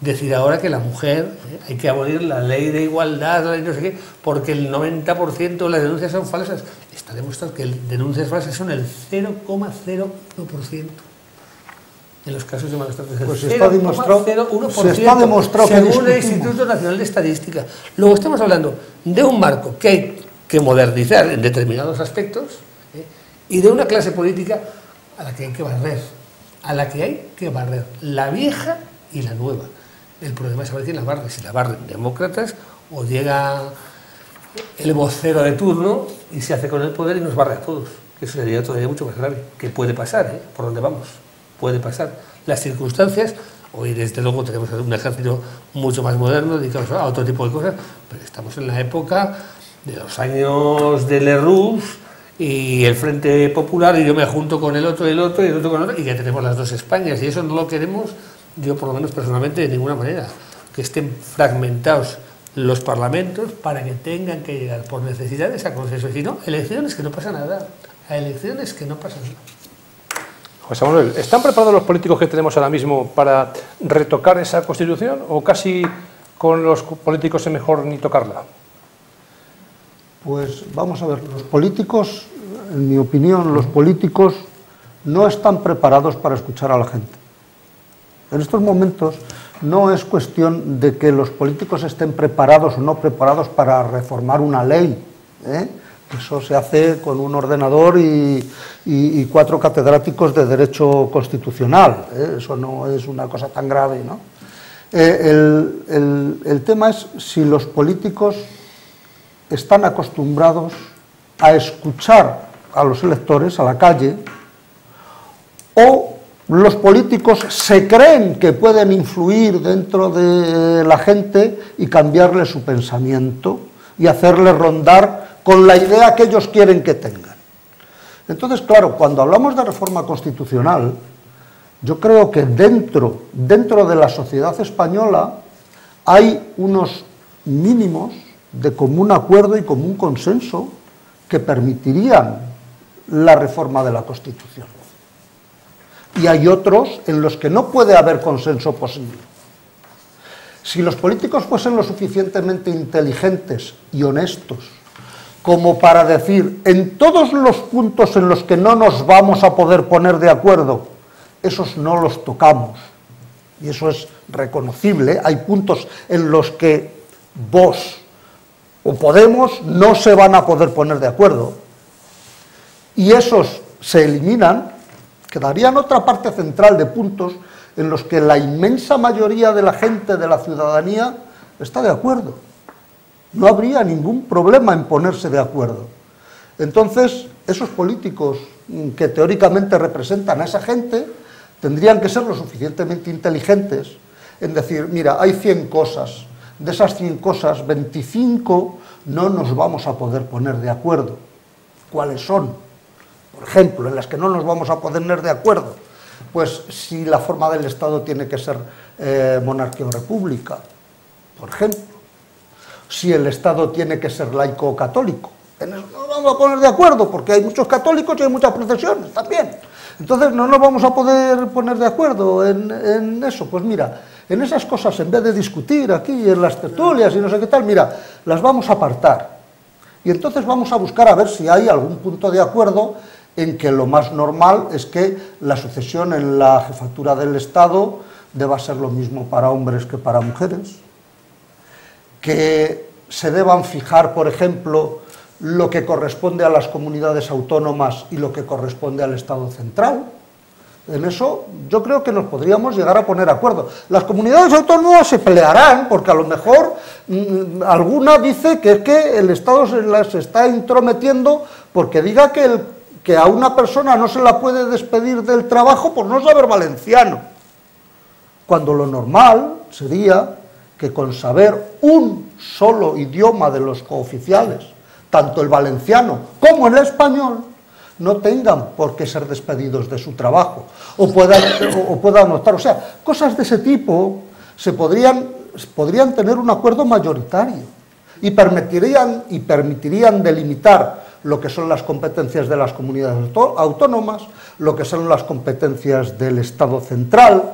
Decir ahora que la mujer, hay que abolir la ley de igualdad, la ley no sé qué, porque el 90% de las denuncias son falsas. Está demostrado que denuncias falsas son el 0,01% en los casos de maltrato. Pues se está demostrado según el Instituto Nacional de Estadística. Luego estamos hablando de un marco que hay que modernizar en determinados aspectos, y de una clase política a la que hay que barrer, la vieja y la nueva. El problema es saber quién la barre, si la barren demócratas o llega el vocero de turno y se hace con el poder y nos barre a todos, que eso sería todavía mucho más grave, que puede pasar, por donde vamos, puede pasar. Las circunstancias, hoy desde luego tenemos un ejército mucho más moderno, dedicados a otro tipo de cosas, pero estamos en la época de los años de Lerroux y el Frente Popular, y yo me junto con el otro y el otro y el otro con el otro, y ya tenemos las dos Españas, y eso no lo queremos, yo por lo menos personalmente, de ninguna manera, que estén fragmentados los parlamentos para que tengan que llegar por necesidades a consenso. Si no, elecciones que no pasa nada, José Manuel, ¿están preparados los políticos que tenemos ahora mismo para retocar esa Constitución o casi con los políticos es mejor ni tocarla? Pues vamos a ver, los políticos, en mi opinión, los políticos no están preparados para escuchar a la gente. En estos momentos no es cuestión de que los políticos estén preparados o no preparados para reformar una ley. Eso se hace con un ordenador y 4 catedráticos de Derecho Constitucional. Eso no es una cosa tan grave, ¿no? El tema es si los políticos están acostumbrados a escuchar a los electores, a la calle, o los políticos se creen que pueden influir dentro de la gente y cambiarle su pensamiento y hacerle rondar con la idea que ellos quieren que tengan. Entonces, claro, cuando hablamos de reforma constitucional, yo creo que dentro de la sociedad española hay unos mínimos de común acuerdo y común consenso que permitirían la reforma de la Constitución. Y hay otros en los que no puede haber consenso posible. Si los políticos fuesen lo suficientemente inteligentes y honestos como para decir, en todos los puntos en los que no nos vamos a poder poner de acuerdo, esos no los tocamos, y eso es reconocible, hay puntos en los que vos o Podemos no se van a poder poner de acuerdo, y esos se eliminan, quedarían otra parte central de puntos en los que la inmensa mayoría de la gente, de la ciudadanía, está de acuerdo. no habría ningún problema en ponerse de acuerdo. Entonces, esos políticos que teóricamente representan a esa gente tendrían que ser lo suficientemente inteligentes en decir, mira, hay 100 cosas, de esas 100 cosas, 25 no nos vamos a poder poner de acuerdo. ¿Cuáles son? Por ejemplo, en las que no nos vamos a poner de acuerdo. Pues si la forma del Estado tiene que ser monarquía o república, por ejemplo. Si el Estado tiene que ser laico o católico. En eso no nos vamos a poner de acuerdo, porque hay muchos católicos y hay muchas procesiones también. Entonces no nos vamos a poder poner de acuerdo en eso. Pues mira, en esas cosas, en vez de discutir aquí en las tertulias y no sé qué tal, mira, las vamos a apartar. Y entonces vamos a buscar a ver si hay algún punto de acuerdo en que lo más normal es que la sucesión en la jefatura del Estado deba ser lo mismo para hombres que para mujeres, que se deban fijar, por ejemplo, lo que corresponde a las comunidades autónomas y lo que corresponde al Estado central. En eso yo creo que nos podríamos llegar a poner de acuerdo. Las comunidades autónomas se pelearán porque a lo mejor alguna dice que es que el Estado se está intrometiendo porque diga que a una persona no se la puede despedir del trabajo por no saber valenciano, cuando lo normal sería que con saber un solo idioma de los cooficiales, tanto el valenciano como el español, no tengan por qué ser despedidos de su trabajo o puedan optar. O sea, cosas de ese tipo podrían tener un acuerdo mayoritario y permitirían delimitar lo que son las competencias de las comunidades autónomas, lo que son las competencias del Estado central.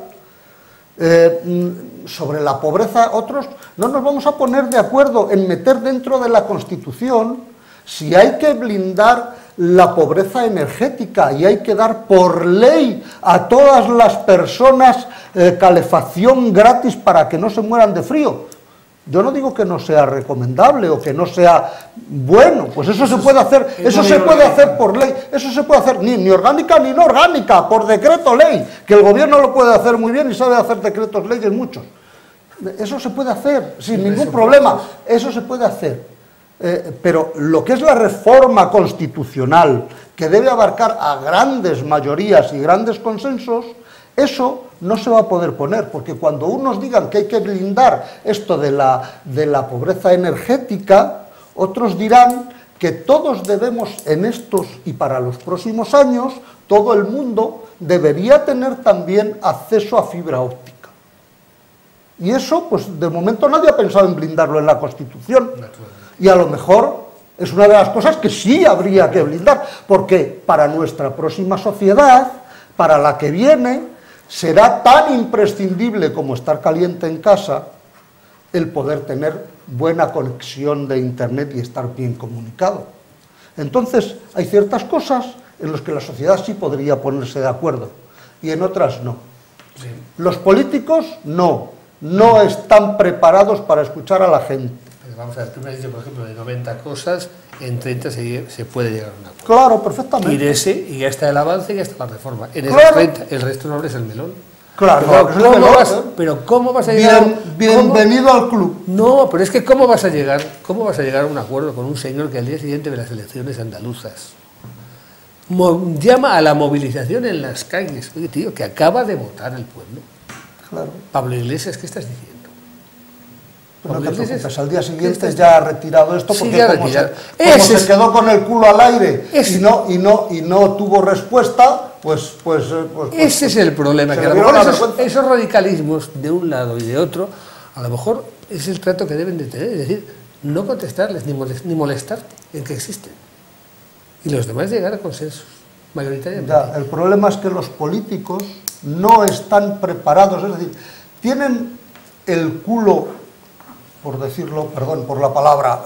Sobre la pobreza, otros no nos vamos a poner de acuerdo en meter dentro de la Constitución si hay que blindar la pobreza energética y hay que dar por ley a todas las personas calefacción gratis para que no se mueran de frío. Yo no digo que no sea recomendable o que no sea bueno, pues eso se puede hacer, eso se puede hacer por ley, eso se puede hacer ni orgánica ni no orgánica, por decreto ley, que el gobierno lo puede hacer muy bien y sabe hacer decretos leyes muchos. Eso se puede hacer sin ningún problema, eso se puede hacer. Pero lo que es la reforma constitucional, que debe abarcar a grandes mayorías y grandes consensos, eso no se va a poder poner, porque cuando unos digan que hay que blindar esto de la pobreza energética, otros dirán que todos debemos en estos y para los próximos años, todo el mundo debería tener también acceso a fibra óptica. Y eso, pues de momento nadie ha pensado en blindarlo en la Constitución. Y a lo mejor es una de las cosas que sí habría que blindar, porque para nuestra próxima sociedad, para la que viene, será tan imprescindible como estar caliente en casa el poder tener buena conexión de Internet y estar bien comunicado. Entonces, hay ciertas cosas en las que la sociedad sí podría ponerse de acuerdo y en otras no. Sí. Los políticos no están preparados para escuchar a la gente. Vamos a ver, tú me has dicho, por ejemplo, de 90 cosas, en 30 se puede llegar a un acuerdo. Claro, perfectamente. Y ya está el avance y ya está la reforma. En esos 30, el resto no abres el melón. Claro, pero ¿cómo vas a llegar? Bienvenido al club. No, pero es que ¿cómo vas a llegar a un acuerdo con un señor que al día siguiente de las elecciones andaluzas llama a la movilización en las calles? Oye, tío, que acaba de votar el pueblo. Claro. Pablo Iglesias, ¿qué estás diciendo? Pues no te preocupes, al día siguiente ya ha retirado esto porque sí, como se quedó con el culo al aire y no tuvo respuesta, pues ese es el problema, que a lo mejor esos radicalismos de un lado y de otro, a lo mejor es el trato que deben de tener, es decir, no contestarles ni molestar en que existen. Y los demás llegar a consensos, mayoritariamente. Ya, el problema es que los políticos no están preparados, es decir, tienen el culo, por decirlo, perdón por la palabra,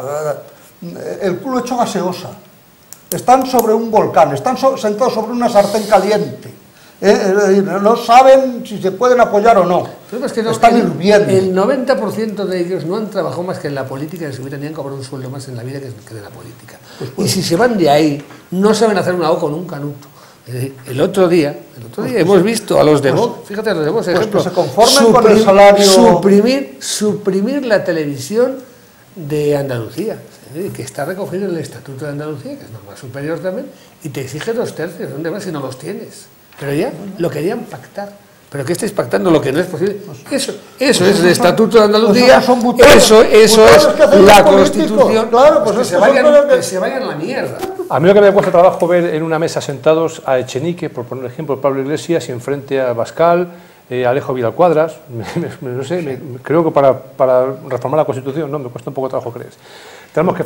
el culo hecho gaseosa. Están sobre un volcán, están sentados sobre una sartén caliente. No saben si se pueden apoyar o no. Es que están hirviendo. El 90% de ellos no han trabajado más que en la política, y se hubieran cobrado un sueldo más en la vida que de la política. Y si se van de ahí, no saben hacer una O con un canuto. Es decir, el otro día hemos visto a los de Vox, fíjate a los de Vox, ejemplo, que se conformen con el salario. Suprimir la televisión de Andalucía, que está recogido en el Estatuto de Andalucía, que es norma superior también, y te exige 2/3. ¿Dónde vas si no los tienes? Pero ya lo querían pactar. Pero que estéis pactando lo que no es posible. Eso es el Estatuto de Andalucía, eso es la Constitución. Claro, pues que se vayan a la mierda. A mí lo que me cuesta trabajo ver en una mesa sentados a Echenique, por poner ejemplo, Pablo Iglesias, y enfrente a Bascal, Alejo Vidal-Quadras, no sé, creo que para reformar la Constitución, no, me cuesta un poco de trabajo, ¿crees? Tenemos que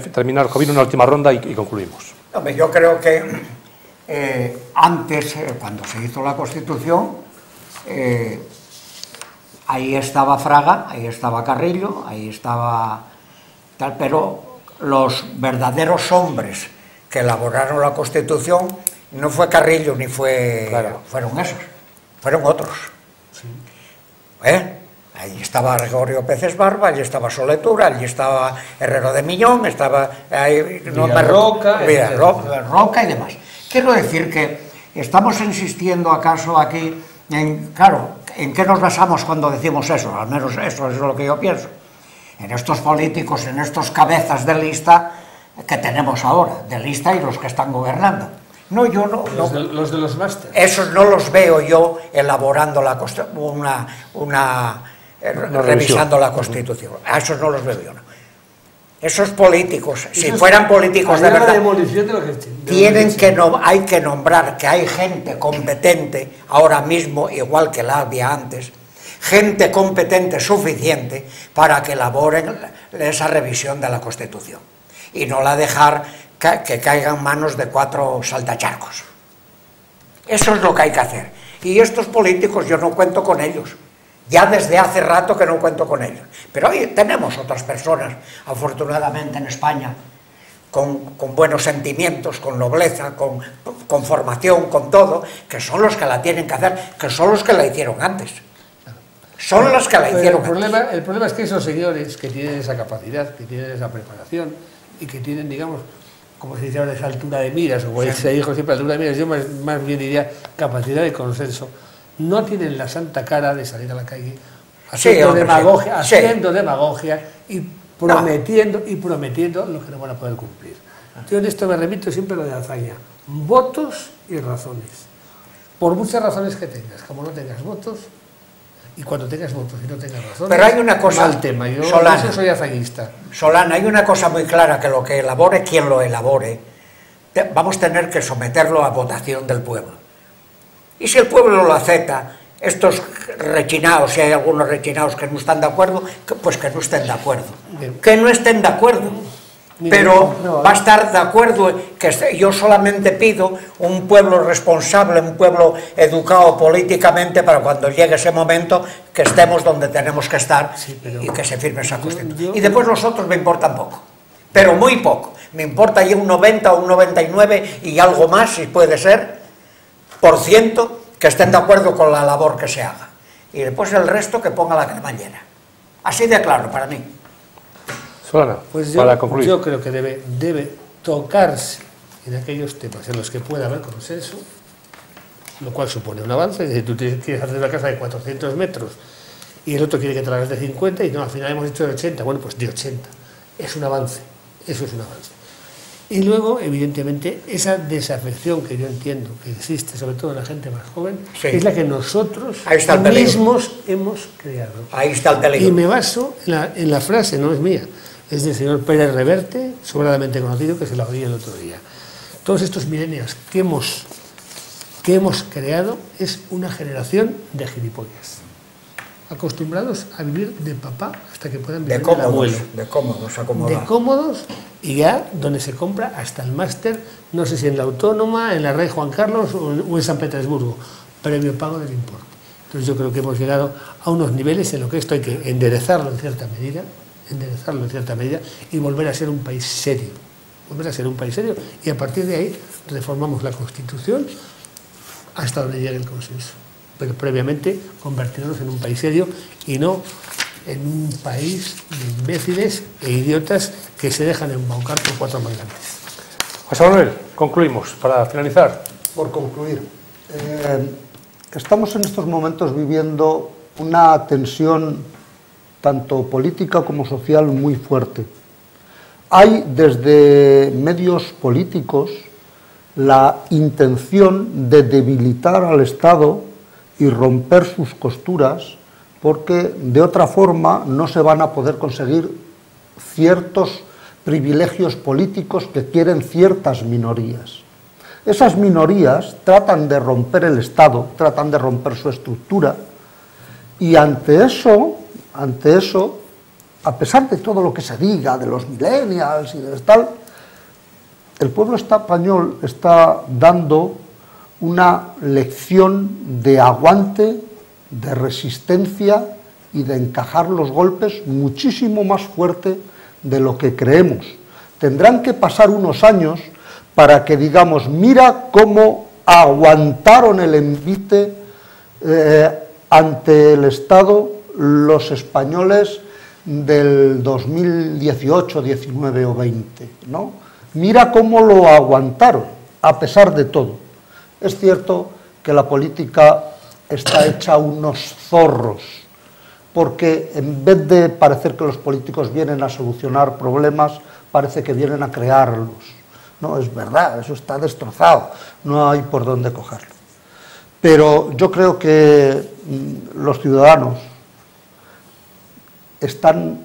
terminar, Jovino, una última ronda y concluimos. Hombre, yo creo que antes, cuando se hizo la Constitución, ahí estaba Fraga, ahí estaba Carrillo, ahí estaba tal, pero los verdaderos hombres que elaboraron la Constitución no fue Carrillo ni fueron esos, fueron otros. Sí. Ahí estaba Gregorio Peces Barba, allí estaba Soletura, allí estaba Herrero de Miñón, estaba Villarroca y demás. Quiero decir que estamos insistiendo acaso aquí en, claro, ¿en qué nos basamos cuando decimos eso? Al menos eso es lo que yo pienso. En estos políticos, en estos cabezas de lista que tenemos ahora, de lista y los que están gobernando. No, yo no. Los de los másteres. Esos no los veo yo elaborando revisando la Constitución. A esos no los veo yo, no. Esos políticos, si fueran políticos de verdad, hay que nombrar que hay gente competente ahora mismo, igual que la había antes, gente competente suficiente para que elaboren esa revisión de la Constitución y no la dejar que caiga en manos de 4 saltacharcos. Eso es lo que hay que hacer. Y estos políticos yo no cuento con ellos. Ya desde hace rato que no cuento con ellos. Pero hoy tenemos otras personas, afortunadamente en España, con buenos sentimientos, con nobleza, con formación, con todo, que son los que la tienen que hacer, que son los que la hicieron antes. Son los que la hicieron antes. El problema es que esos señores que tienen esa capacidad, que tienen esa preparación y que tienen, digamos, como se dice ahora, esa altura de miras, o como se dijo siempre, altura de miras, yo más bien diría capacidad de consenso, no tienen la santa cara de salir a la calle haciendo demagogia y prometiendo lo que no van a poder cumplir. Yo en esto me remito siempre a lo de Azaña: votos y razones. Por muchas razones que tengas, como no tengas votos, y cuando tengas votos y no tengas razones, pero hay una cosa, mal tema. Yo soy azañista. Solana, hay una cosa muy clara, que lo que elabore quien lo elabore, vamos a tener que someterlo a votación del pueblo. Y si el pueblo lo acepta, estos rechinados, si hay algunos rechinados que no están de acuerdo, pues que no estén de acuerdo. Que no estén de acuerdo. Pero va a estar de acuerdo, que yo solamente pido un pueblo responsable, un pueblo educado políticamente, para cuando llegue ese momento que estemos donde tenemos que estar, y que se firme esa Constitución. Y después los otros me importan poco, pero muy poco. Me importa ya un 90 o un 99 y algo más, si puede ser, % que estén de acuerdo con la labor que se haga. Y después el resto que ponga la cremallera. Así de claro para mí. Solana, pues para concluir. Yo creo que debe tocarse en aquellos temas en los que pueda haber consenso, lo cual supone un avance. Es decir, tú quieres hacer una casa de 400 metros y el otro quiere que te la hagas de 50 y no, al final hemos hecho de 80. Bueno, pues de 80. Es un avance. Eso es un avance. Y luego, evidentemente, esa desafección que yo entiendo que existe, sobre todo en la gente más joven, es la que nosotros mismos hemos creado. Ahí está el peligro. Y me baso en la frase, no es mía, es del señor Pérez Reverte, sobradamente conocido, que se la oí el otro día. Todos estos millennials que hemos creado es una generación de gilipollas, acostumbrados a vivir de papá hasta que puedan vivir del abuelo. De cómodos, acomodados. De cómodos, y ya donde se compra hasta el máster, no sé si en la Autónoma, en la Rey Juan Carlos o en San Petersburgo, previo pago del importe. Entonces yo creo que hemos llegado a unos niveles en los que esto hay que enderezarlo en cierta medida, y volver a ser un país serio. Y a partir de ahí reformamos la Constitución hasta donde llegue el consenso. Pero previamente convertirnos en un país serio y no en un país de imbéciles e idiotas que se dejan embaucar por 4 mangantes. José Manuel, concluimos, para finalizar. Por concluir, estamos en estos momentos viviendo una tensión tanto política como social, muy fuerte. Hay desde medios políticos la intención de debilitar al Estado y romper sus costuras, porque de otra forma no se van a poder conseguir ciertos privilegios políticos que quieren ciertas minorías. Esas minorías tratan de romper el Estado, tratan de romper su estructura, y ante eso, a pesar de todo lo que se diga de los millennials y de tal, el pueblo español está dando una lección de aguante, de resistencia y de encajar los golpes muchísimo más fuerte de lo que creemos. Tendrán que pasar unos años para que digamos, mira cómo aguantaron el envite ante el Estado los españoles del 2018, 19 o 20, ¿no? Mira cómo lo aguantaron, a pesar de todo. Es cierto que la política está hecha unos zorros, porque en vez de parecer que los políticos vienen a solucionar problemas, parece que vienen a crearlos. No, es verdad, eso está destrozado, no hay por dónde cogerlo. Pero yo creo que los ciudadanos están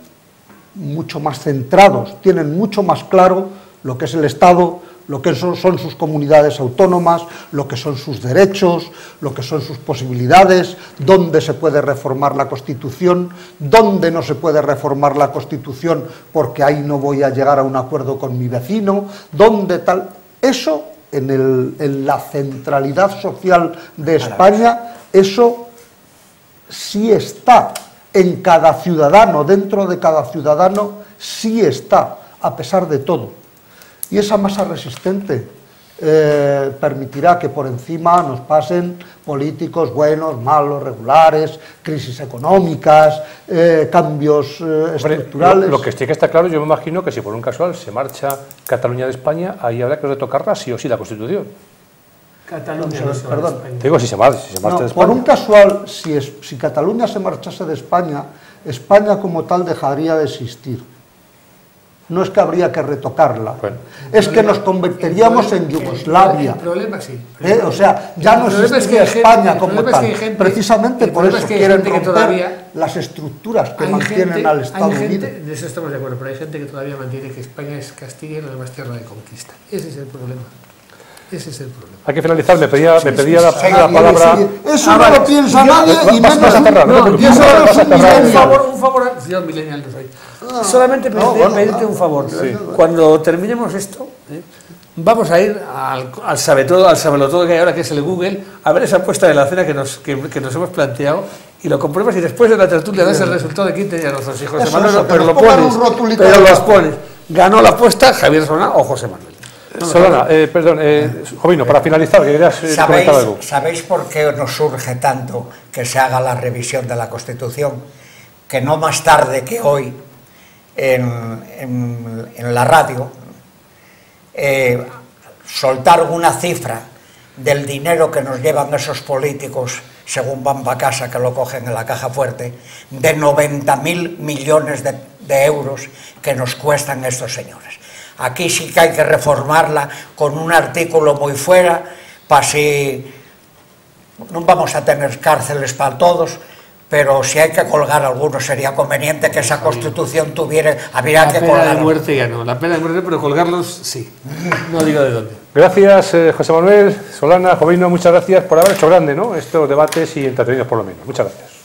mucho más centrados, tienen mucho más claro lo que es el Estado, lo que son sus comunidades autónomas, lo que son sus derechos, lo que son sus posibilidades, dónde se puede reformar la Constitución, dónde no se puede reformar la Constitución porque ahí no voy a llegar a un acuerdo con mi vecino, dónde tal. Eso, en la centralidad social de España, eso sí está en cada ciudadano, dentro de cada ciudadano, sí está, a pesar de todo. Y esa masa resistente permitirá que por encima nos pasen políticos buenos, malos, regulares, crisis económicas, cambios estructurales. Lo que sí que está claro, yo me imagino que si por un casual se marcha Cataluña de España, ahí habrá que retocarla sí o sí la Constitución. Cataluña, perdón. Te digo, si se marcha de España. Por un casual, si Cataluña se marchase de España, España como tal dejaría de existir. No es que habría que retocarla, bueno, es que nos convertiríamos en Yugoslavia. El problema sí. O sea, ya no existiría España como tal. Precisamente por eso quieren romper las estructuras que mantienen al Estado unido. De eso estamos de acuerdo, pero hay gente que todavía mantiene que España es Castilla y lo demás tierra de conquista. Ese es el problema. Ese es el problema. Hay que finalizar, me pedía la palabra. Eso no lo piensa nadie y menos un favor, señor millennial, no soy. Solamente pedirte un favor. Sí. Cuando terminemos esto, vamos a ir al sabelotodo que hay ahora, que es el Google, a ver esa puesta de la cena que nos hemos planteado y lo compruebas y después de la tertulia das el resultado de quién tenía nuestros hijos. José Manuel, pero lo pones. Ganó la apuesta Javier Solana o José Manuel. Solana, perdón, Jovino, para finalizar, querías comentar algo. ¿Sabéis por qué nos surge tanto que se haga la revisión de la Constitución? Que no más tarde que hoy, en la radio, soltar una cifra del dinero que nos llevan esos políticos, según van a casa, que lo cogen en la caja fuerte, de 90.000 millones de euros que nos cuestan estos señores. Aquí sí que hay que reformarla con un artículo muy fuera, para si no vamos a tener cárceles para todos, pero si hay que colgar a algunos sería conveniente que esa Constitución tuviera, habría que colgar. La pena de muerte ya no, la pena de muerte, pero colgarlos sí, no digo de dónde. Gracias, José Manuel, Solana, Jovino, muchas gracias por haber hecho grande, ¿no?, estos debates y entretenidos por lo menos. Muchas gracias.